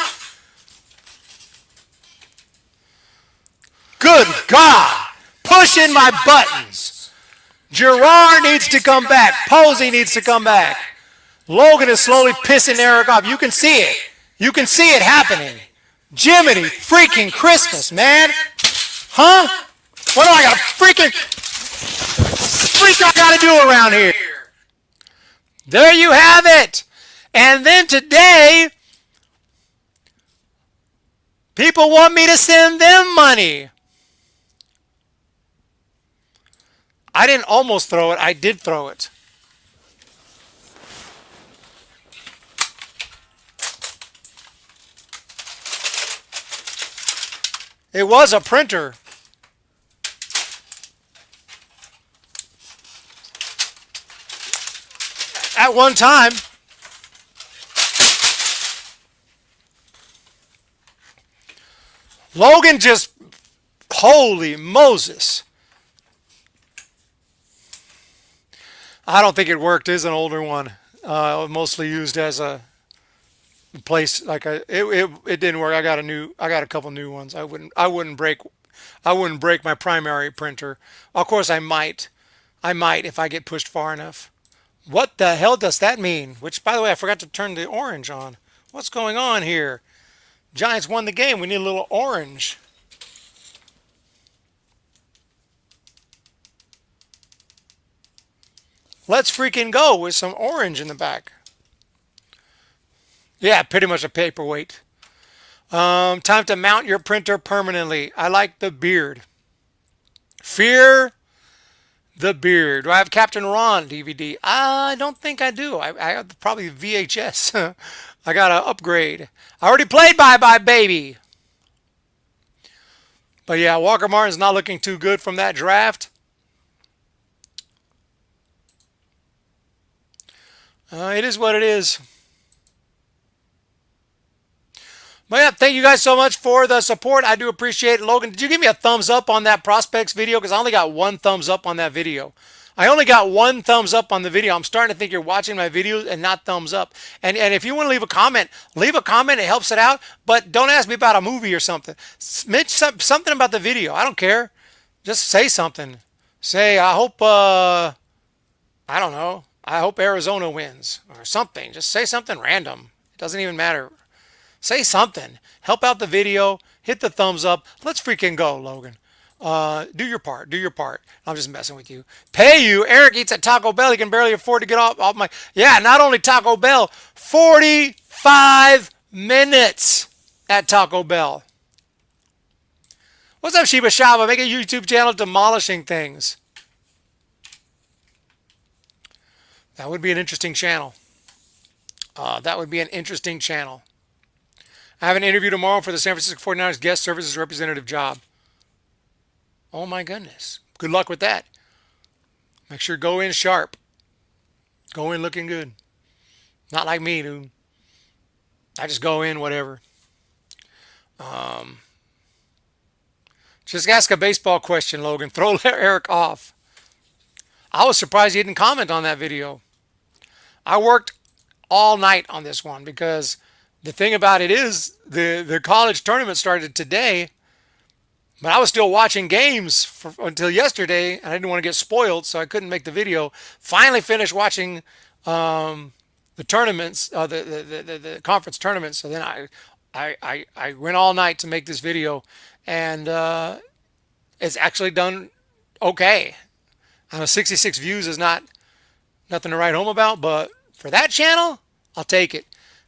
Good God. Pushing my buttons. Gerard needs to come back. Posey needs to come back. Logan is slowly pissing Eric off. You can see it. You can see it happening. Jiminy freaking Christmas, man. Huh? What do I got to freak I got to do around here? There you have it. And then today, people want me to send them money. I didn't almost throw it. I did throw it. It was a printer. At one time. Logan just, holy Moses. I don't think it worked. It's an older one. Mostly used as a place like it didn't work. I got a couple new ones. I wouldn't break my primary printer. Of course I might if I get pushed far enough. What the hell does that mean? Which, by the way, I forgot to turn the orange on. What's going on here? Giants won the game. We need a little orange. Let's freaking go with some orange in the back. Yeah, pretty much a paperweight. Time to mount your printer permanently. I like the beard. Fear the beard. Do I have Captain Ron DVD? I don't think I do. I have probably VHS. I got to upgrade. I already played Bye Bye Baby. But yeah, Walker Martin's not looking too good from that draft. It is what it is. But yeah, thank you guys so much for the support. I do appreciate it. Logan, did you give me a thumbs up on that prospects video? Because I only got one thumbs up on that video. I only got one thumbs up on the video. I'm starting to think you're watching my videos and not thumbs up. And if you want to leave a comment. It helps it out. But don't ask me about a movie or something. Mention something about the video. I don't care. Just say something. Say, I hope, I don't know. I hope Arizona wins or something. Just say something random. It doesn't even matter. Say something. Help out the video. Hit the thumbs up. Let's freaking go, Logan. Do your part. Do your part. I'm just messing with you. Pay you. Eric eats at Taco Bell. He can barely afford to get off my... Yeah, not only Taco Bell. 45 minutes at Taco Bell. What's up, Sheba Shaba? Make a YouTube channel demolishing things. That would be an interesting channel. That would be an interesting channel. I have an interview tomorrow for the San Francisco 49ers guest services representative job. Oh my goodness. Good luck with that. Make sure go in sharp. Go in looking good. Not like me, dude. I just go in whatever. Just ask a baseball question, Logan. Throw Eric off. I was surprised he didn't comment on that video. I worked all night on this one because the thing about it is the college tournament started today, but I was still watching games until yesterday, and I didn't want to get spoiled, so I couldn't make the video. Finally finished watching the tournaments, the conference tournaments. So then I went all night to make this video, and it's actually done okay. I know 66 views is not nothing to write home about, but for that channel, I'll take it.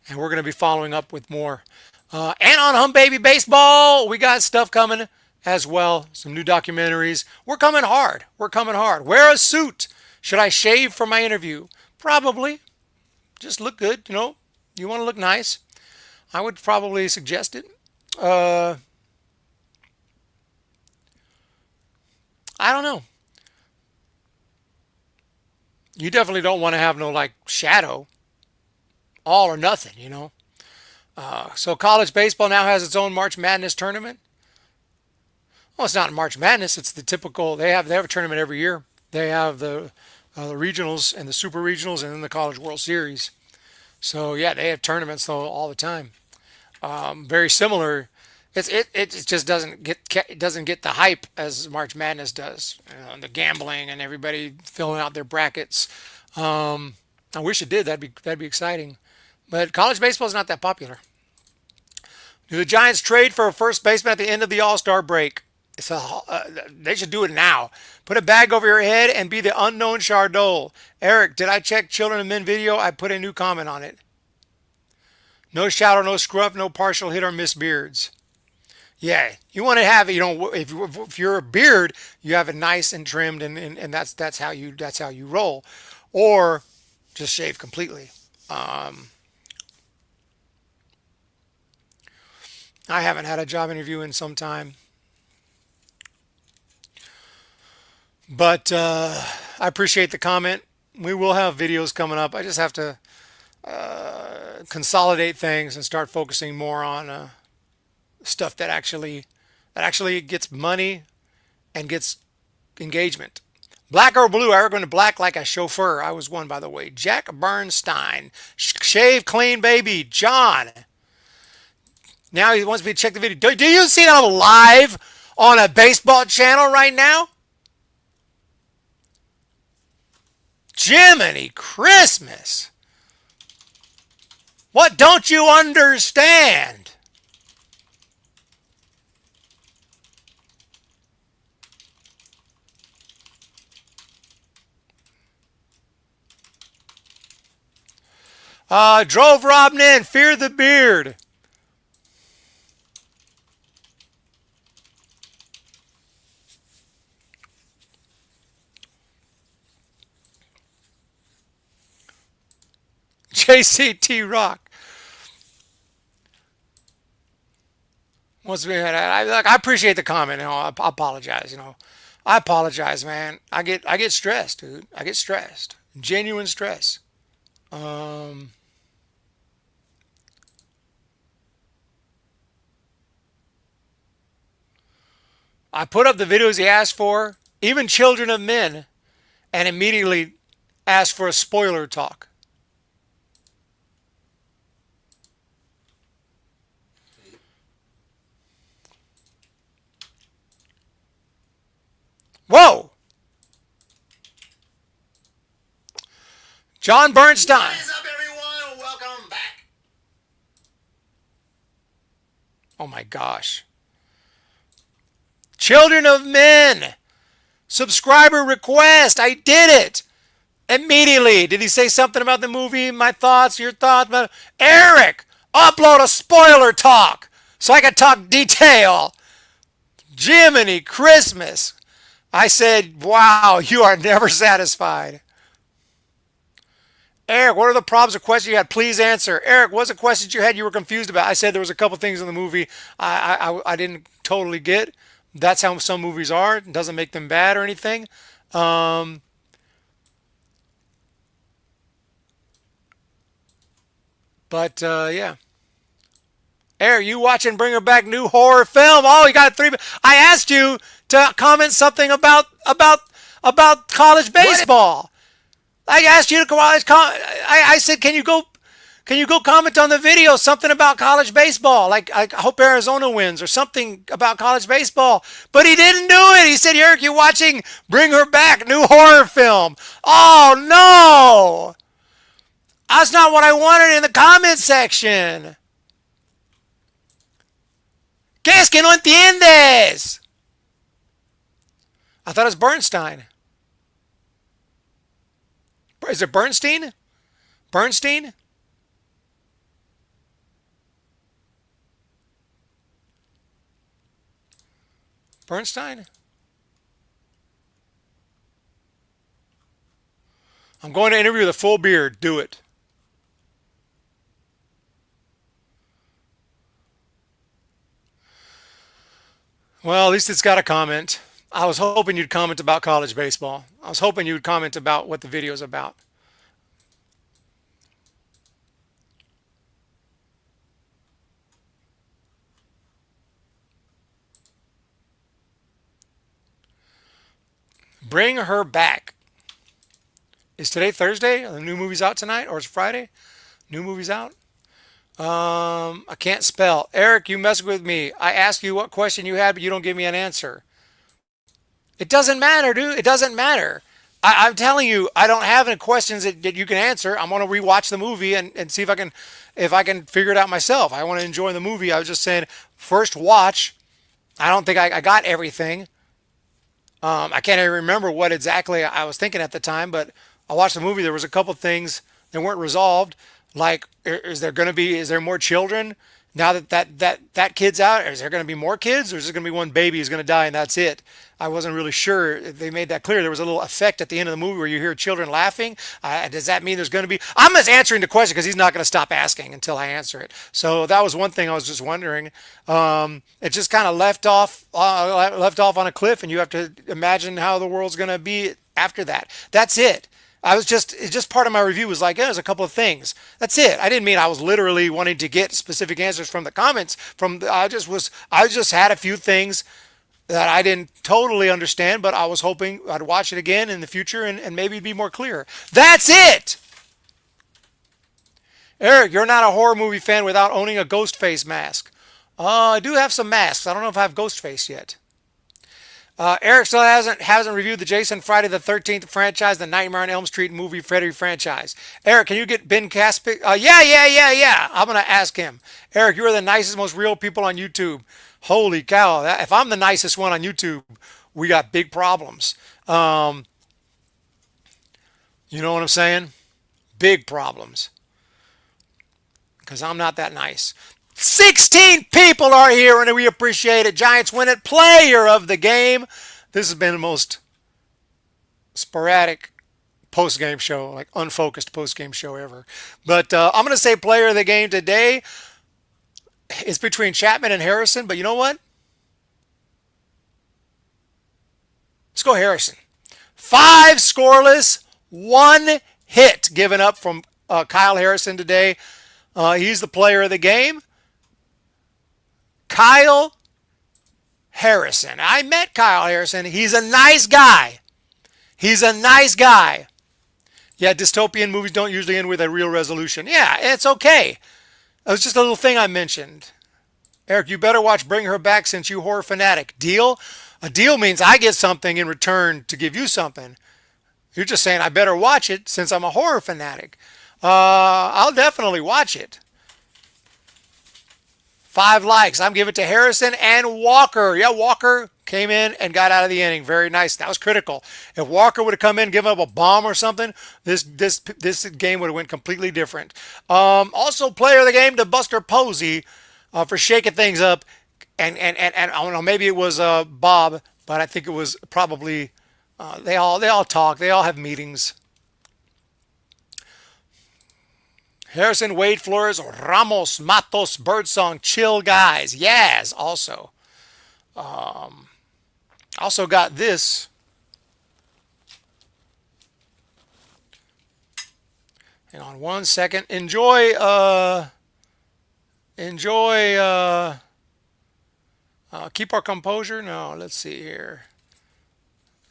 And we're going to be following up with more. And on Humm Baby Baseball, we got stuff coming as well. Some new documentaries. We're coming hard. We're coming hard. Wear a suit. Should I shave for my interview? Probably. Just look good, you know. You want to look nice. I would probably suggest it. I don't know. You definitely don't want to have no, like, shadow. All or nothing, you know. So college baseball now has its own March Madness tournament. Well, it's not March Madness. It's the typical. They have a tournament every year. They have the regionals and the super regionals, and then the College World Series. So yeah, they have tournaments though all the time. Very similar. It just doesn't get the hype as March Madness does. The gambling and everybody filling out their brackets. I wish it did. That'd be exciting. But college baseball is not that popular. Do the Giants trade for a first baseman at the end of the All-Star break? They should do it now. Put a bag over your head and be the unknown Chardol. Eric, did I check Children of Men video? I put a new comment on it. No shadow, no scruff, no partial hit or miss beards. Yeah, you want to have it. You know, if you're a beard, you have it nice and trimmed, and that's how you roll, or just shave completely. I haven't had a job interview in some time. But I appreciate the comment. We will have videos coming up. I just have to consolidate things and start focusing more on stuff that actually gets money and gets engagement. Black or blue? I going to black like a chauffeur. I was one, by the way. Jack Bernstein. Shave clean, baby. John. Now he wants me to check the video. Do you see that I'm live on a baseball channel right now? Jiminy Christmas. What don't you understand? Drove Robin in. Fear the beard. JCT Rock. I appreciate the comment. I apologize. I apologize, man. I get stressed, dude. I get stressed. Genuine stress. Um, I put up the videos he asked for, even Children of Men, and immediately asked for a spoiler talk. Whoa! John Bernstein. What is up, everyone? Welcome back. Oh my gosh. Children of Men. Subscriber request. I did it. Immediately. Did he say something about the movie? My thoughts, your thoughts? Eric, upload a spoiler talk so I can talk detail. Jiminy Christmas. I said, wow, you are never satisfied. Eric, what are the problems or questions you had? Please answer. Eric, what's the questions you had you were confused about? I said there was a couple things in the movie I didn't totally get. That's how some movies are. It doesn't make them bad or anything. But yeah. Eric, you watching Bring Her Back new horror film? Oh, you got 3. I asked you to comment something about college baseball. I asked you to I said, can you go comment on the video something about college baseball? Like I hope Arizona wins or something about college baseball. But he didn't do it. He said, Eric, you watching Bring Her Back new horror film? Oh no! That's not what I wanted in the comment section. ¿Qué es que no entiendes? I thought it was Bernstein. Is it Bernstein? Bernstein? Bernstein? I'm going to interview with a full beard. Do it. Well, at least it's got a comment. I was hoping you'd comment about college baseball. I was hoping you'd comment about what the video's about. Bring Her Back. Is today Thursday? Are the new movies out tonight? Or is it Friday? New movies out? I can't spell. Eric, you messing with me. I asked you what question you had, but you don't give me an answer. It doesn't matter, dude. It doesn't matter. I'm telling you, I don't have any questions that you can answer. I'm going to rewatch the movie and see if I can figure it out myself. I want to enjoy the movie. I was just saying, first watch. I don't think I got everything. I can't even remember what exactly I was thinking at the time, but I watched the movie. There was a couple things that weren't resolved. Like, is there more children? Now that kid's out, is there going to be more kids, or is there going to be one baby who's going to die and that's it? I wasn't really sure. They made that clear. There was a little effect at the end of the movie where you hear children laughing. Does that mean there's going to be? I'm just answering the question because he's not going to stop asking until I answer it. So that was one thing I was just wondering. It just kind of left off on a cliff, and you have to imagine how the world's going to be after that. That's it. It's just part of my review was like, yeah, there's a couple of things. That's it. I didn't mean I was literally wanting to get specific answers from the comments. I just had a few things that I didn't totally understand, but I was hoping I'd watch it again in the future and maybe it'd be more clear. That's it. Eric, you're not a horror movie fan without owning a ghost face mask. I do have some masks. I don't know if I have ghost face yet. Eric still hasn't reviewed the Jason Friday the 13th franchise, the Nightmare on Elm Street movie Freddy franchise. Eric, can you get Ben Caspick? Yeah. I'm gonna ask him. Eric, you are the nicest, most real people on YouTube. Holy cow! If I'm the nicest one on YouTube, we got big problems. You know what I'm saying? Big problems. Because I'm not that nice. 16 people are here and we appreciate it. Giants win it. Player of the game. This has been the most sporadic post-game show, like unfocused post-game show ever. But I'm going to say player of the game today. It's between Chapman and Harrison, but you know what? Let's go Harrison. 5 scoreless, 1 hit given up from Kyle Harrison today. He's the player of the game. Kyle Harrison. I met Kyle Harrison. He's a nice guy. Yeah, dystopian movies don't usually end with a real resolution. Yeah, it's okay. It was just a little thing I mentioned. Eric, you better watch Bring Her Back since you horror fanatic. Deal? A deal means I get something in return to give you something. You're just saying I better watch it since I'm a horror fanatic. I'll definitely watch it. 5 likes. I'm giving it to Harrison and Walker. Yeah, Walker came in and got out of the inning. Very nice. That was critical. If Walker would have come in, given up a bomb or something, this game would have went completely different. Also, player of the game to Buster Posey for shaking things up. And I don't know, maybe it was Bob, but I think it was probably they all talk. They all have meetings. Harrison, Wade, Flores, Ramos, Matos, Birdsong, Chill Guys. Yes, also. Also got this. Hang on one second. Enjoy keep our composure. No, let's see here.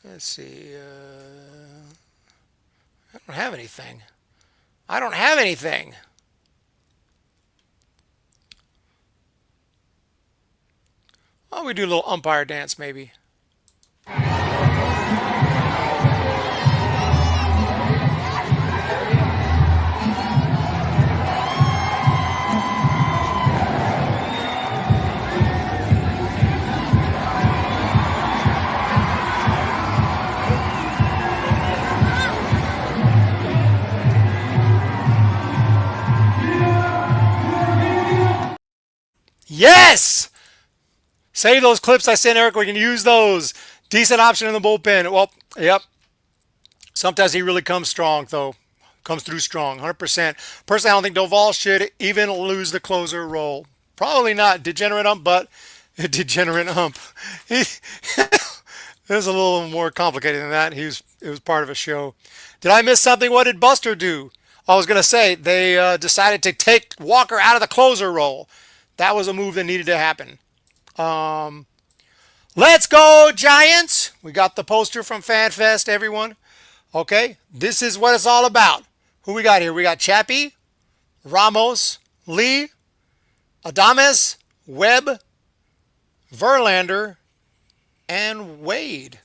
Let's see. I don't have anything. Oh, we do a little umpire dance maybe. Yes! Save those clips I sent Eric. We can use those. Decent option in the bullpen. Well, yep. Sometimes he really comes strong, though. Comes through strong, 100%. Personally, I don't think Doval should even lose the closer role. Probably not degenerate ump, but a degenerate ump. It was a little more complicated than that. It was part of a show. Did I miss something? What did Buster do? I was going to say they decided to take Walker out of the closer role. That was a move that needed to happen. Let's go, Giants. We got the poster from FanFest, everyone. Okay, this is what it's all about. Who we got here? We got Chappie, Ramos, Lee, Adames, Webb, Verlander, and Wade.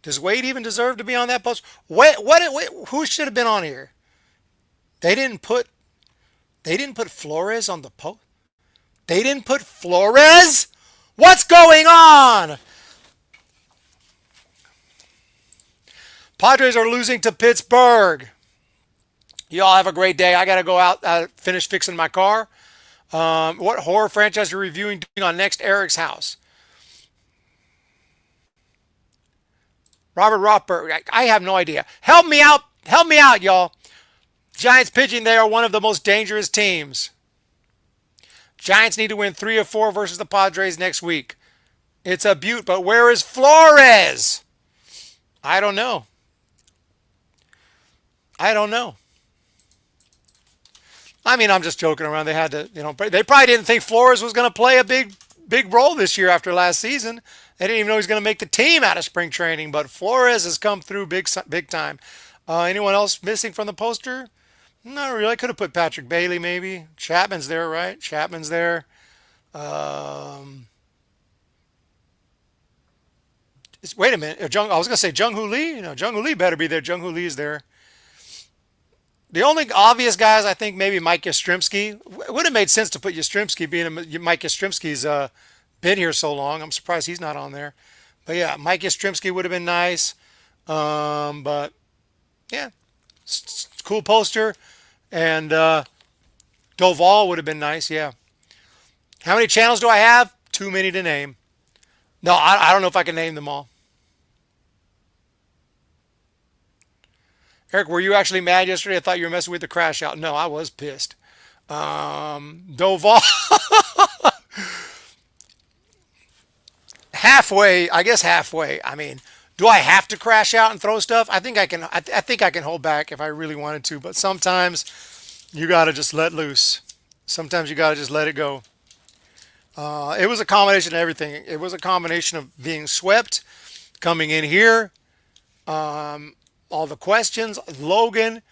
Does Wade even deserve to be on that poster? Who should have been on here? They didn't put Flores on the post. They didn't put Flores? What's going on? Padres are losing to Pittsburgh. You all have a great day. I got to go out, finish fixing my car. What horror franchise are you reviewing on next Eric's House? Robert Rothberg. I have no idea. Help me out. Help me out, y'all. Giants pitching, they are one of the most dangerous teams. Giants need to win 3 or 4 versus the Padres next week. It's a beaut, but where is Flores? I don't know. I don't know. I mean, I'm just joking around. They had to, they probably didn't think Flores was going to play a big role this year after last season. They didn't even know he was going to make the team out of spring training, but Flores has come through big time. Anyone else missing from the poster? Not really. I could have put Patrick Bailey maybe. Chapman's there, right? Chapman's there. Wait a minute. I was going to say Jung-Hoo Lee. Jung-Hoo Lee better be there. Jung-Hoo Lee is there. The only obvious guys, I think, maybe Mike Yastrzemski. It would have made sense to put Yastrzemski, being Mike Yastrzemski's been here so long. I'm surprised he's not on there. But yeah, Mike Yastrzemski would have been nice. But yeah, cool poster. And Doval would have been nice, yeah. How many channels do I have? Too many to name. No, I don't know if I can name them all. Eric, were you actually mad yesterday? I thought you were messing with the crash out. No, I was pissed. Doval. Halfway, I guess halfway. I mean, do I have to crash out and throw stuff? I think I can. I think I can hold back if I really wanted to. But sometimes you got to just let loose. Sometimes you got to just let it go. It was a combination of everything. It was a combination of being swept, coming in here, all the questions. Logan,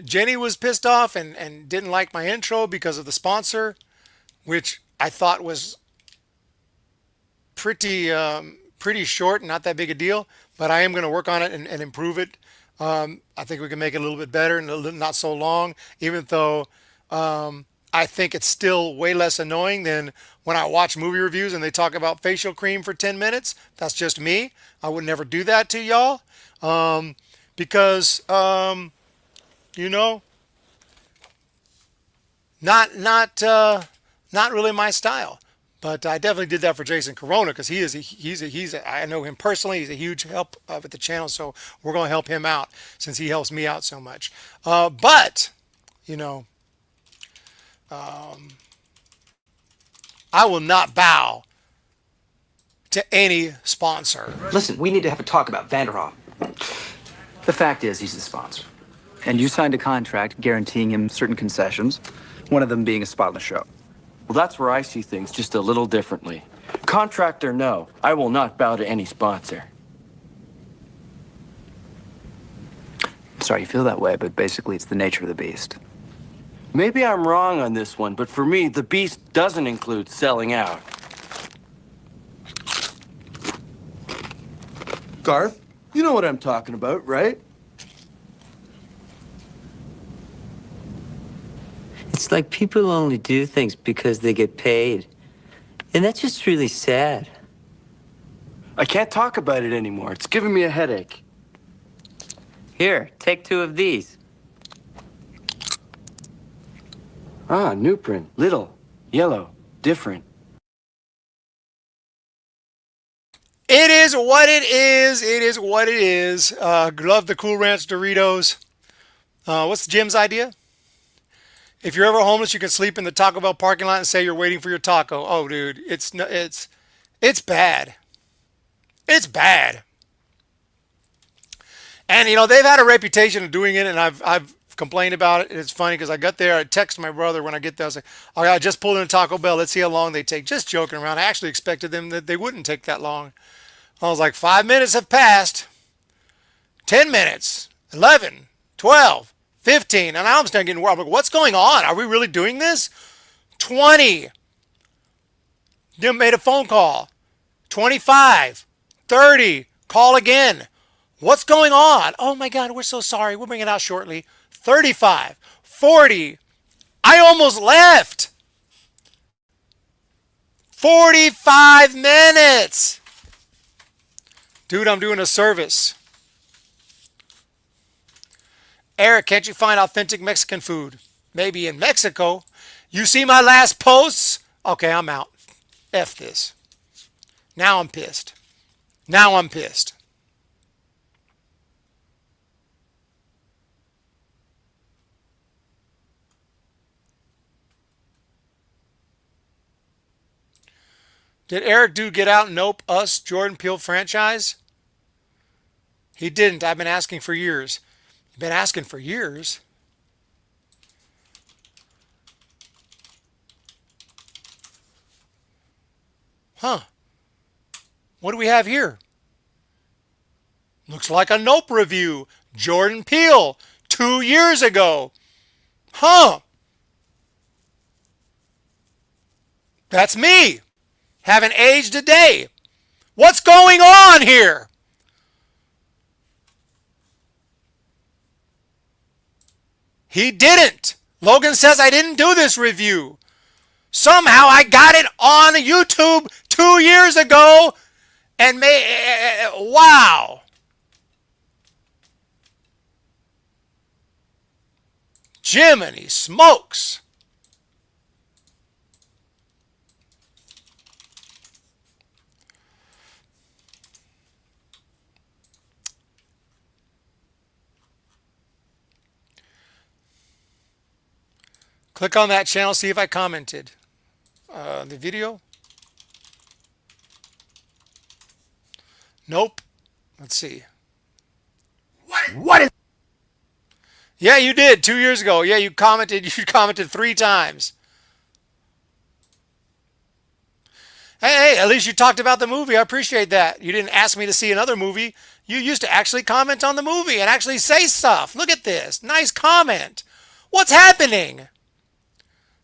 Jenny was pissed off and didn't like my intro because of the sponsor, which I thought was pretty short and not that big a deal. But I am going to work on it and improve it. I think we can make it a little bit better and not so long, even though I think it's still way less annoying than when I watch movie reviews and they talk about facial cream for 10 minutes. That's just me. I would never do that to y'all because, not really my style. But I definitely did that for Jason Corona because I know him personally. He's a huge help with the channel, so we're going to help him out since he helps me out so much. But I will not bow to any sponsor. Listen, we need to have a talk about Vanderhoff. The fact is, he's the sponsor. And you signed a contract guaranteeing him certain concessions, one of them being a spot on the show. Well, that's where I see things just a little differently. Contract or no, I will not bow to any sponsor. I'm sorry you feel that way, but basically it's the nature of the beast. Maybe I'm wrong on this one, but for me, the beast doesn't include selling out. Garth, you know what I'm talking about, right? It's like people only do things because they get paid. And that's just really sad. I can't talk about it anymore. It's giving me a headache. Here, take 2 of these. Ah, new print. Little, yellow, different. It is what it is. It is what it is. Love the Cool Ranch Doritos. What's Jim's idea? If you're ever homeless, you can sleep in the Taco Bell parking lot and say you're waiting for your taco. Oh, dude, it's bad. It's bad. And they've had a reputation of doing it, and I've complained about it. And it's funny because I got there, I text my brother when I get there. I was like, "Oh, I just pulled in a Taco Bell. Let's see how long they take." Just joking around. I actually expected them that they wouldn't take that long. I was like, 5 minutes have passed. 10 minutes. 11, 12. 15, and I'm starting getting worried. I'm like, what's going on? Are we really doing this? 20. Then made a phone call. 25, 30, call again. What's going on? Oh my God, we're so sorry. We'll bring it out shortly. 35, 40. I almost left. 45 minutes. Dude, I'm doing a service. Eric, can't you find authentic Mexican food? Maybe in Mexico. You see my last posts? Okay, I'm out. F this. Now I'm pissed. Now I'm pissed. Did Eric do Get Out, Nope, Us, Jordan Peele franchise? He didn't. I've been asking for years. You've been asking for years? Huh. What do we have here? Looks like a Nope review. Jordan Peele, 2 years ago. Huh. That's me. Haven't aged a day. What's going on here? He didn't. Logan says I didn't do this review. Somehow I got it on YouTube 2 years ago and wow. Jiminy smokes. Click on that channel, see if I commented. The video? Nope. Let's see. What is... Yeah, you did 2 years ago. Yeah, you commented 3 times. Hey, at least you talked about the movie. I appreciate that. You didn't ask me to see another movie. You used to actually comment on the movie and actually say stuff. Look at this. Nice comment. What's happening?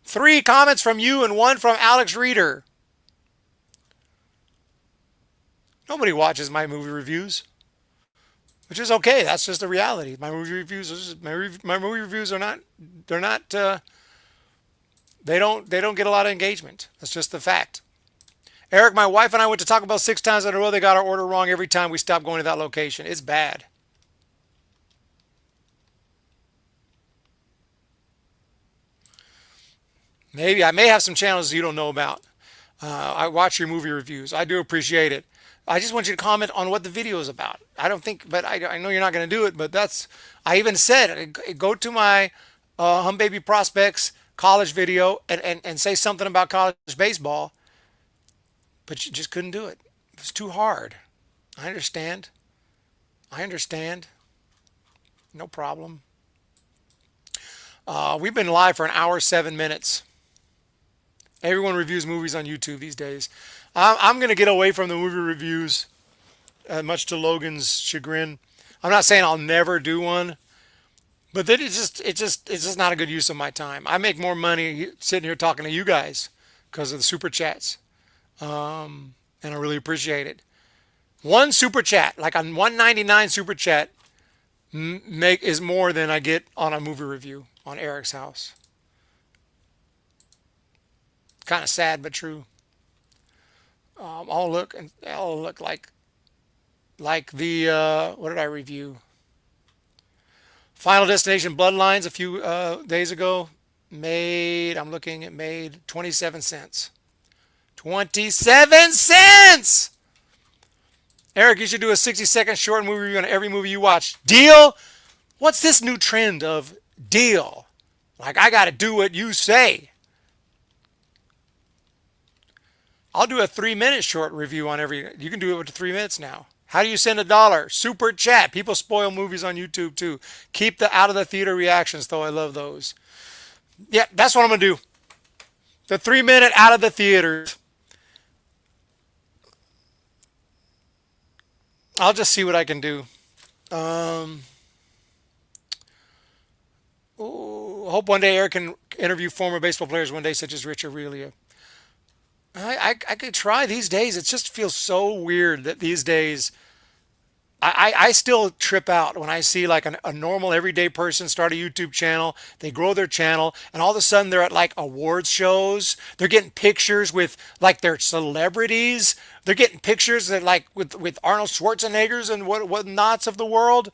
3 comments from you and 1 from Alex Reeder. Nobody watches my movie reviews, which is okay. That's just the reality. My movie reviews, my movie reviews are not. They're not. They don't get a lot of engagement. That's just the fact. Eric, my wife and I went to Taco Bell 6 times in a row. They got our order wrong every time we stopped going to that location. It's bad. Maybe I may have some channels you don't know about. I watch your movie reviews. I do appreciate it. I just want you to comment on what the video is about. I don't think, but I know you're not going to do it, but that's, I even said, go to my Humm Baby Prospects college video and say something about college baseball, but you just couldn't do it. It was too hard. I understand. No problem. We've been live for an hour, 7 minutes. Everyone reviews movies on YouTube these days. I'm going to get away from the movie reviews, much to Logan's chagrin. I'm not saying I'll never do one, but then it's just not a good use of my time. I make more money sitting here talking to you guys because of the super chats, and I really appreciate it. One super chat, like a 199 super chat, is more than I get on a movie review on Eric's house. Kind of sad, but true. I'll look like the what did I review? Final Destination Bloodlines a few days ago. I'm looking at made 27 cents. 27 cents! Eric, you should do a 60-second short movie review on every movie you watch. Deal? What's this new trend of deal? Like I got to do what you say. I'll do a 3-minute short review on every... You can do it with 3 minutes now. How do you send $1? Super chat. People spoil movies on YouTube too. Keep the out of the theater reactions though. I love those. Yeah, that's what I'm going to do. The 3-minute out of the theaters. I'll just see what I can do. Hope one day Eric can interview former baseball players one day, such as Rich Aurelia. I could try these days. It just feels so weird that these days I still trip out when I see like a normal everyday person start a YouTube channel. They grow their channel and all of a sudden they're at like awards shows. They're getting pictures with like their celebrities. They're getting pictures that like with Arnold Schwarzenegger's and what nots of the world.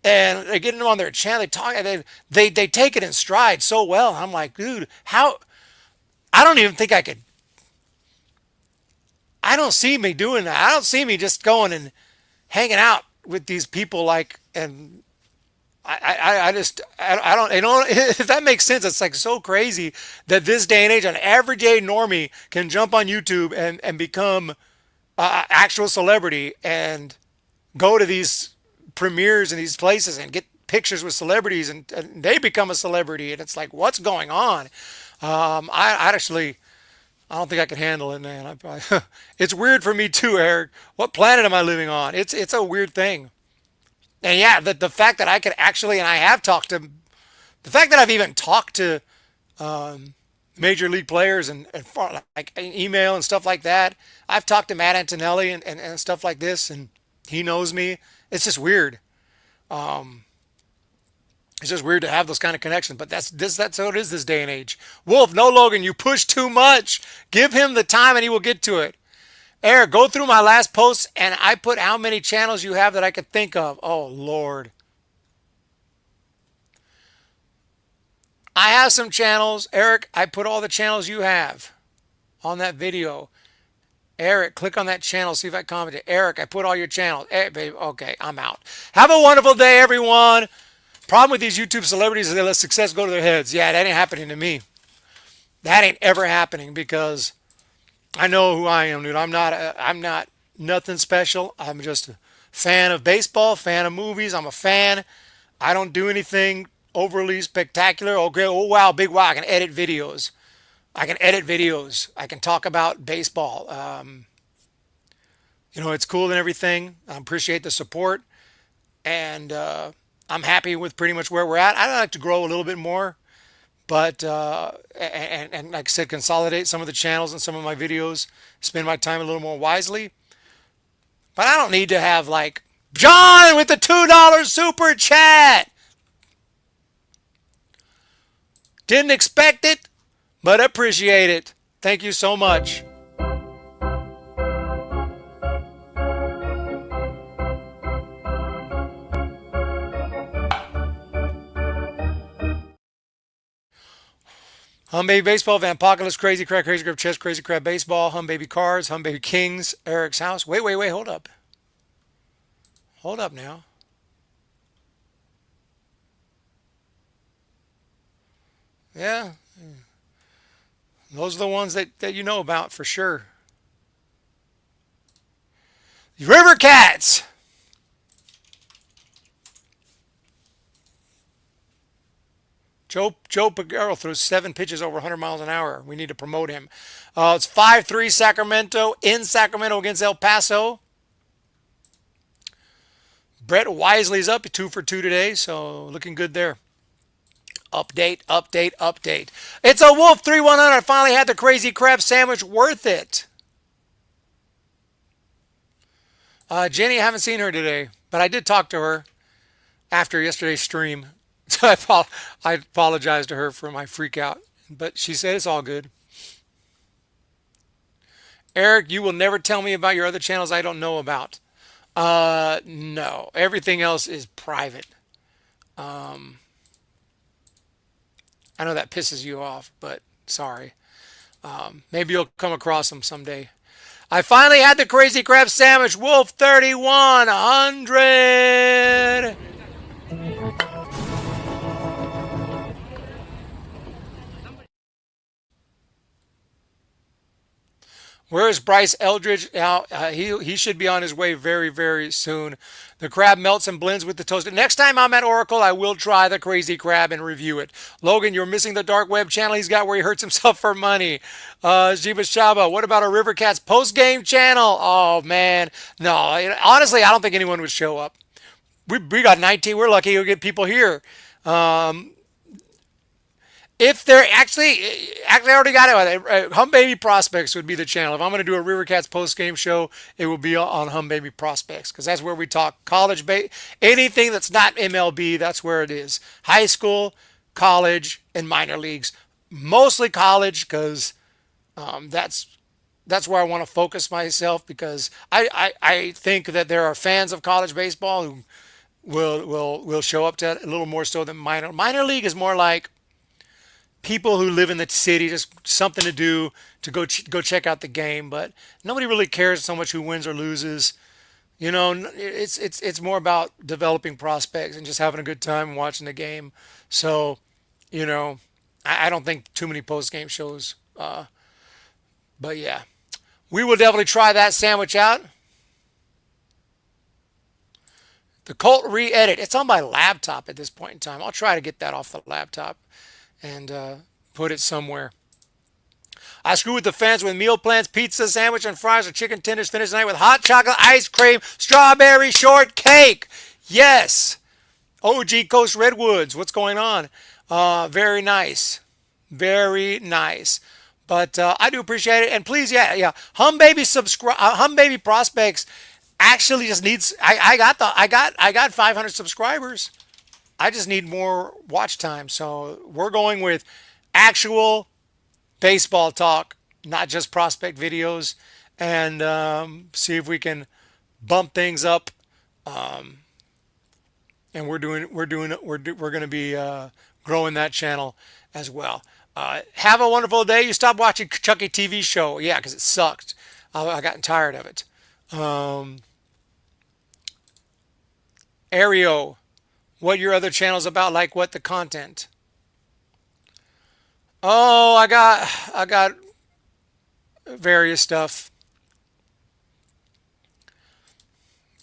And they're getting them on their channel. They talk. They take it in stride so well. I'm like, dude, how I don't even think I could. I don't see me doing that. I don't see me just going and hanging out with these people like, and I don't, if that makes sense. It's like so crazy that this day and age, an everyday normie can jump on YouTube and become actual celebrity and go to these premieres and these places and get pictures with celebrities, and they become a celebrity, and it's like, what's going on? I actually, I don't think I can handle it, man. It's weird for me too, Eric. What planet am I living on? It's a weird thing. And yeah, the fact that I could actually, and I have talked to, the fact that I've even talked to major league players and like email and stuff like that. I've talked to Matt Antonelli and stuff like this, and he knows me. It's just weird. It's just weird to have those kind of connections, but that's how it is this day and age. Wolf, no, Logan, you push too much. Give him the time and he will get to it. Eric, go through my last posts and I put how many channels you have that I could think of. Oh, Lord. I have some channels. Eric, I put all the channels you have on that video. Eric, click on that channel, see if I commented. Eric, I put all your channels. Hey, babe, okay, I'm out. Have a wonderful day, everyone. Problem with these YouTube celebrities is they let success go to their heads. Yeah, that ain't happening to me. That ain't ever happening because I know who I am, dude. I'm not nothing special. I'm just a fan of baseball, fan of movies. I'm a fan. I don't do anything overly spectacular. Okay, oh wow, big wow. I can edit videos. I can talk about baseball. It's cool and everything. I appreciate the support, and I'm happy with pretty much where we're at. I'd like to grow a little bit more, but and like I said, consolidate some of the channels and some of my videos, spend my time a little more wisely. But I don't need to have like John with the $2 super chat. Didn't expect it, but appreciate it. Thank you so much. Humm Baby Baseball, Vampacalypse, Crazy Crab, Crazy Crab Chess, Crazy Crab Baseball, Humm Baby Cars, Humm Baby Kings, Eric's House. Wait, hold up. Hold up now. Yeah. Those are the ones that you know about for sure. River Cats. Joe Pagaro throws 7 pitches over 100 miles an hour. We need to promote him. It's 5-3 Sacramento in Sacramento against El Paso. Brett Wisely's up 2 for 2 today, so looking good there. Update. It's a Wolf 3100. Finally had the Crazy Crab sandwich. Worth it. Jenny, I haven't seen her today, but I did talk to her after yesterday's stream. So I apologize to her for my freak out, but she said it's all good. Eric, you will never tell me about your other channels I don't know about. No, everything else is private. I know that pisses you off, but sorry. Maybe you'll come across them someday. I finally had the Crazy Crab sandwich. Wolf 3100. Where's Bryce Eldridge? Now, he should be on his way very, very soon. The crab melts and blends with the toast. Next time I'm at Oracle, I will try the Crazy Crab and review it. Logan, you're missing the dark web channel he's got where he hurts himself for money. Jiba Shaba, what about a River Cats post-game channel? Oh, man. No, honestly, I don't think anyone would show up. We got 19. We're lucky to get people here. If they're actually I already got it. Humm Baby Prospects would be the channel. If I'm going to do a River Cats post-game show, it will be on Humm Baby Prospects because that's where we talk college, anything that's not MLB, that's where it is. High school, college, and minor leagues. Mostly college because that's where I want to focus myself because I think that there are fans of college baseball who will show up to it a little more so than minor. Minor league is more like people who live in the city, just something to do to go check out the game. But nobody really cares so much who wins or loses. You know, it's more about developing prospects and just having a good time watching the game. So, you know, I don't think too many post game shows. But yeah, we will definitely try that sandwich out. The Colt re-edit. It's on my laptop at this point in time. I'll try to get that off the laptop and put it somewhere. I screw with the fans with meal plans, pizza, sandwich, and fries, or chicken tenders. Finish the night with hot chocolate, ice cream, strawberry shortcake. Yes. OG Coast Redwoods. What's going on? Very nice. Very nice. But I do appreciate it. And please, yeah. Humm Baby Prospects actually just needs. I got 500 subscribers. I just need more watch time. So we're going with actual baseball talk, not just prospect videos, and see if we can bump things up. And we're going to be growing that channel as well. Have a wonderful day. You stopped watching Chucky TV show, yeah, because it sucked. I gotten tired of it. Ario, what your other channels about? Like what the content? Oh, I got various stuff.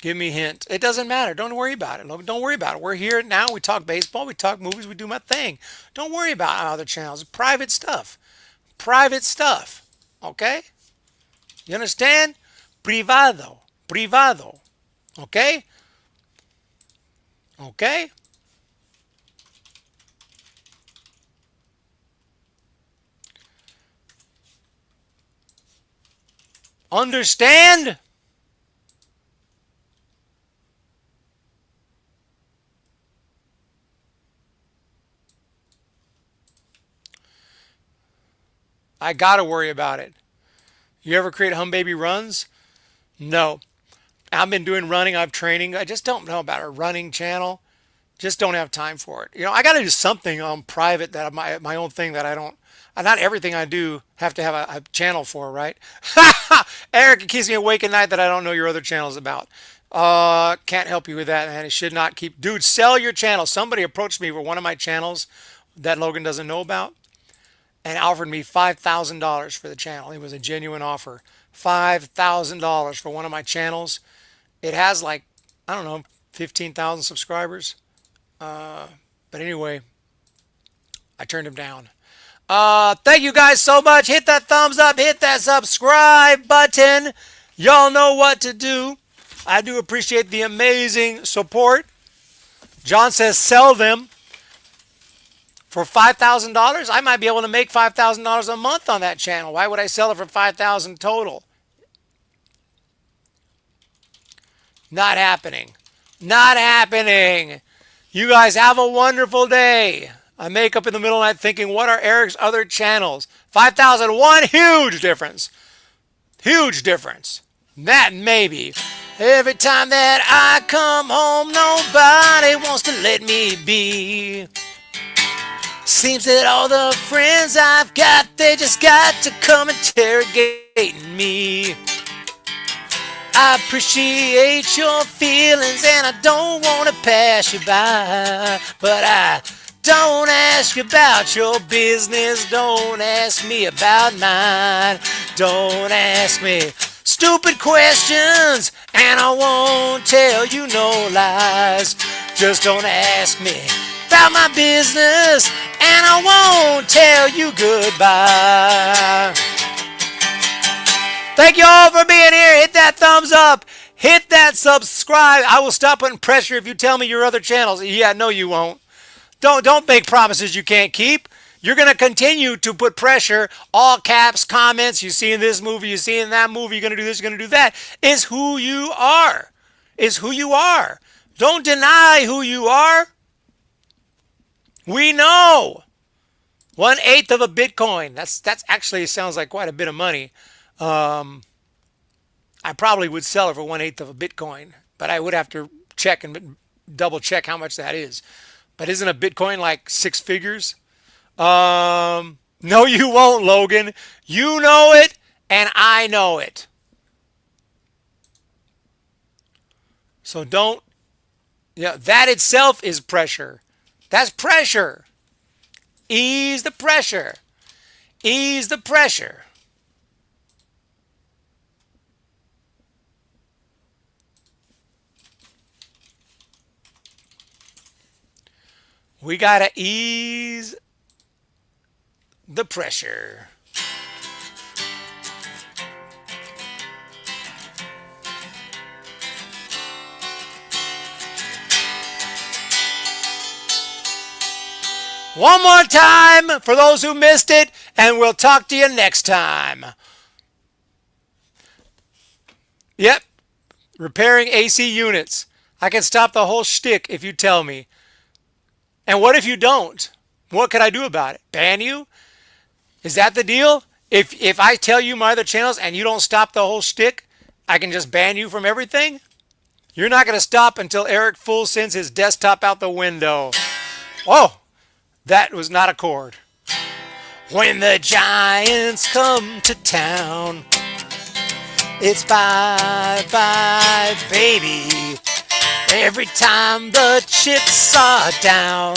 Give me a hint. It doesn't matter. Don't worry about it. Don't worry about it. We're here now. We talk baseball. We talk movies. We do my thing. Don't worry about other channels. Private stuff. Private stuff. Okay? You understand? Privado. Privado. Okay? Okay? Understand? I gotta worry about it. You ever create Humm Baby runs? No. I've been doing running. I've training. I just don't know about a running channel. Just don't have time for it. You know, I got to do something on private that my own thing that I don't. Not everything I do have to have a channel for, right? Eric, it keeps me awake at night that I don't know your other channels about. Can't help you with that, man. It should not keep. Dude, sell your channel. Somebody approached me for one of my channels that Logan doesn't know about and offered me $5,000 for the channel. It was a genuine offer. $5,000 for one of my channels. It has like, I don't know, 15,000 subscribers. But anyway, I turned him down. Thank you guys so much. Hit that thumbs up. Hit that subscribe button. Y'all know what to do. I do appreciate the amazing support. John says sell them for $5,000. I might be able to make $5,000 a month on that channel. Why would I sell it for $5,000 total? Not happening. Not happening. You guys have a wonderful day. I make up in the middle of the night thinking, what are Eric's other channels? 5,001, huge difference. Huge difference. That maybe. Every time that I come home, nobody wants to let me be. Seems that all the friends I've got, they just got to come interrogating me. I appreciate your feelings and I don't want to pass you by, but I don't ask you about your business, don't ask me about mine, don't ask me stupid questions and I won't tell you no lies. Just don't ask me about my business and I won't tell you goodbye. Thank you all for being here. Hit that thumbs up. Hit that subscribe. I will stop putting pressure if you tell me your other channels. Yeah, no, you won't. Don't make promises you can't keep. You're going to continue to put pressure, all caps, comments, you see in this movie, you see in that movie, you're going to do this, you're going to do that. Is who you are. Is who you are. Don't deny who you are. We know. 1/8 of a Bitcoin. That's actually sounds like quite a bit of money. I probably would sell it for 1/8 of a Bitcoin, but I would have to check and double check how much that is. But isn't a Bitcoin like 6 figures? No, you won't, Logan. You know it, and I know it. So don't. Yeah, that itself is pressure. That's pressure. Ease the pressure. Ease the pressure. We got to ease the pressure. One more time for those who missed it, and we'll talk to you next time. Yep, repairing AC units. I can stop the whole shtick if you tell me. And what if you don't? What can I do about it? Ban you? Is that the deal? If I tell you my other channels and you don't stop the whole shtick, I can just ban you from everything? You're not going to stop until Eric Full sends his desktop out the window. Oh, that was not a chord. When the Giants come to town, it's bye-bye, baby. Every time the chips are down,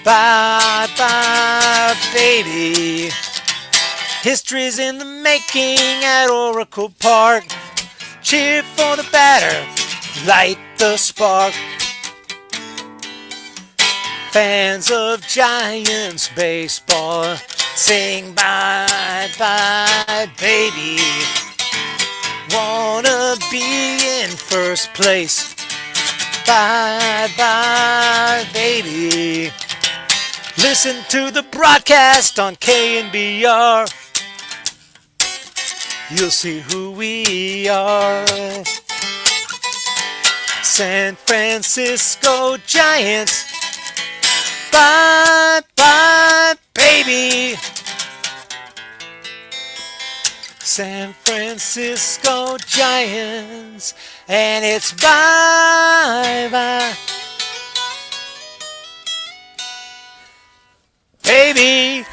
bye-bye, baby. History's in the making at Oracle Park. Cheer for the batter, light the spark. Fans of Giants baseball, sing bye-bye, baby. Wanna be in first place, bye-bye, baby. Listen to the broadcast on KNBR. You'll see who we are. San Francisco Giants, bye-bye, baby. San Francisco Giants, and it's bye-bye, baby.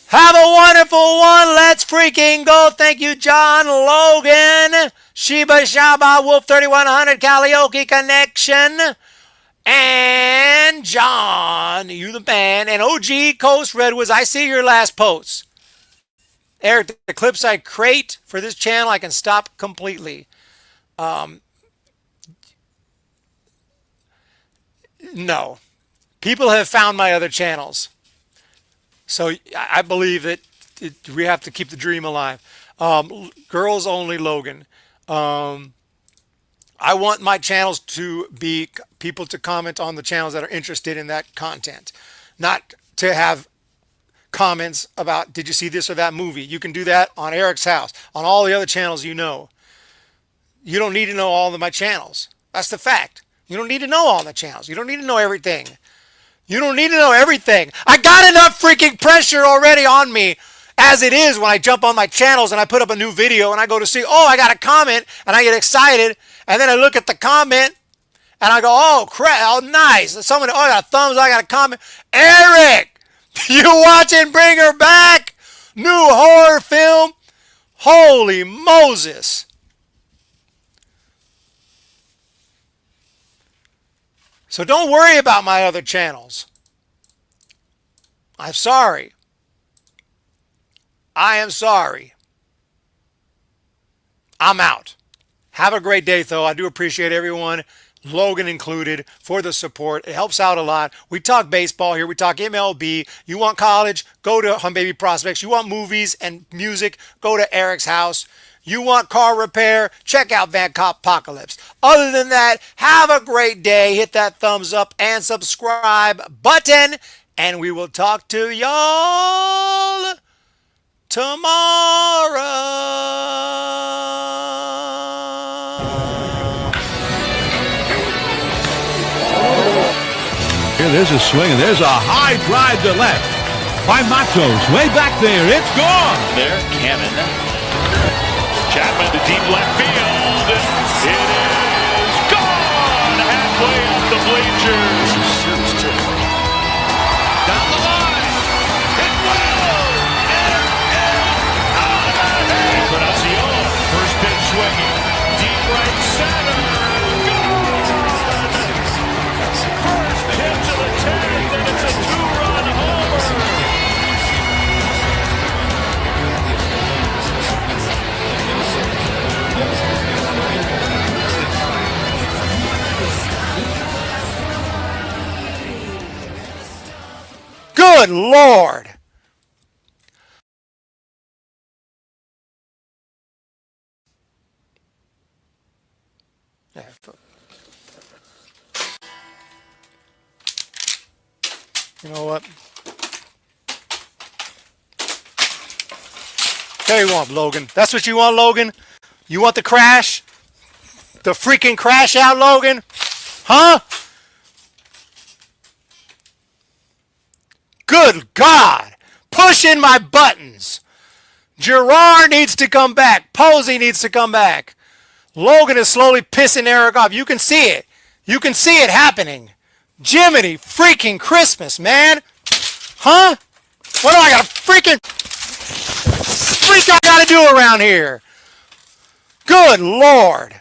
Have a wonderful one. Let's freaking go. Thank you, John Logan, Sheba Shaba, Wolf 3100, Karaoke Connection, and John, you the man, and OG Coast Redwoods. I see your last posts. Eric, the clips I create for this channel, I can stop completely. No. People have found my other channels. So I believe that we have to keep the dream alive. Girls Only Logan. I want my channels to be people to comment on the channels that are interested in that content. Not to have comments about, did you see this or that movie? You can do that on Eric's house, on all the other channels you know. You don't need to know all of my channels. That's the fact. You don't need to know all the channels. You don't need to know everything. You don't need to know everything. I got enough freaking pressure already on me as it is when I jump on my channels and I put up a new video and I go to see, oh, I got a comment, and I get excited, and then I look at the comment and I go, oh, crap, oh, nice. Someone, oh, I got a thumbs, I got a comment. Eric! You watching Bring Her Back? New horror film? Holy Moses. So don't worry about my other channels. I'm sorry. I am sorry. I'm out. Have a great day, though. I do appreciate everyone, Logan included, for the support. It helps out a lot. We talk baseball here. We talk MLB. You want college? Go to Humm Baby Prospects. You want movies and music? Go to Eric's house. You want car repair? Check out Van Apocalypse. Other than that, have a great day. Hit that thumbs up and subscribe button. And we will talk to y'all tomorrow. Here, there's a swing, and there's a high drive to left by Matos. Way back there. It's gone. There, Cannon. Chapman to deep left field. It is gone. Halfway up the bleachers. Good Lord. You know what? There you want, Logan. That's what you want, Logan? You want the crash? The freaking crash out, Logan? Huh? Good God. Push in my buttons. Gerard needs to come back. Posey needs to come back. Logan is slowly pissing Eric off. You can see it. You can see it happening. Jiminy freaking Christmas, man. Huh? What do I got to freak I got to do around here? Good Lord.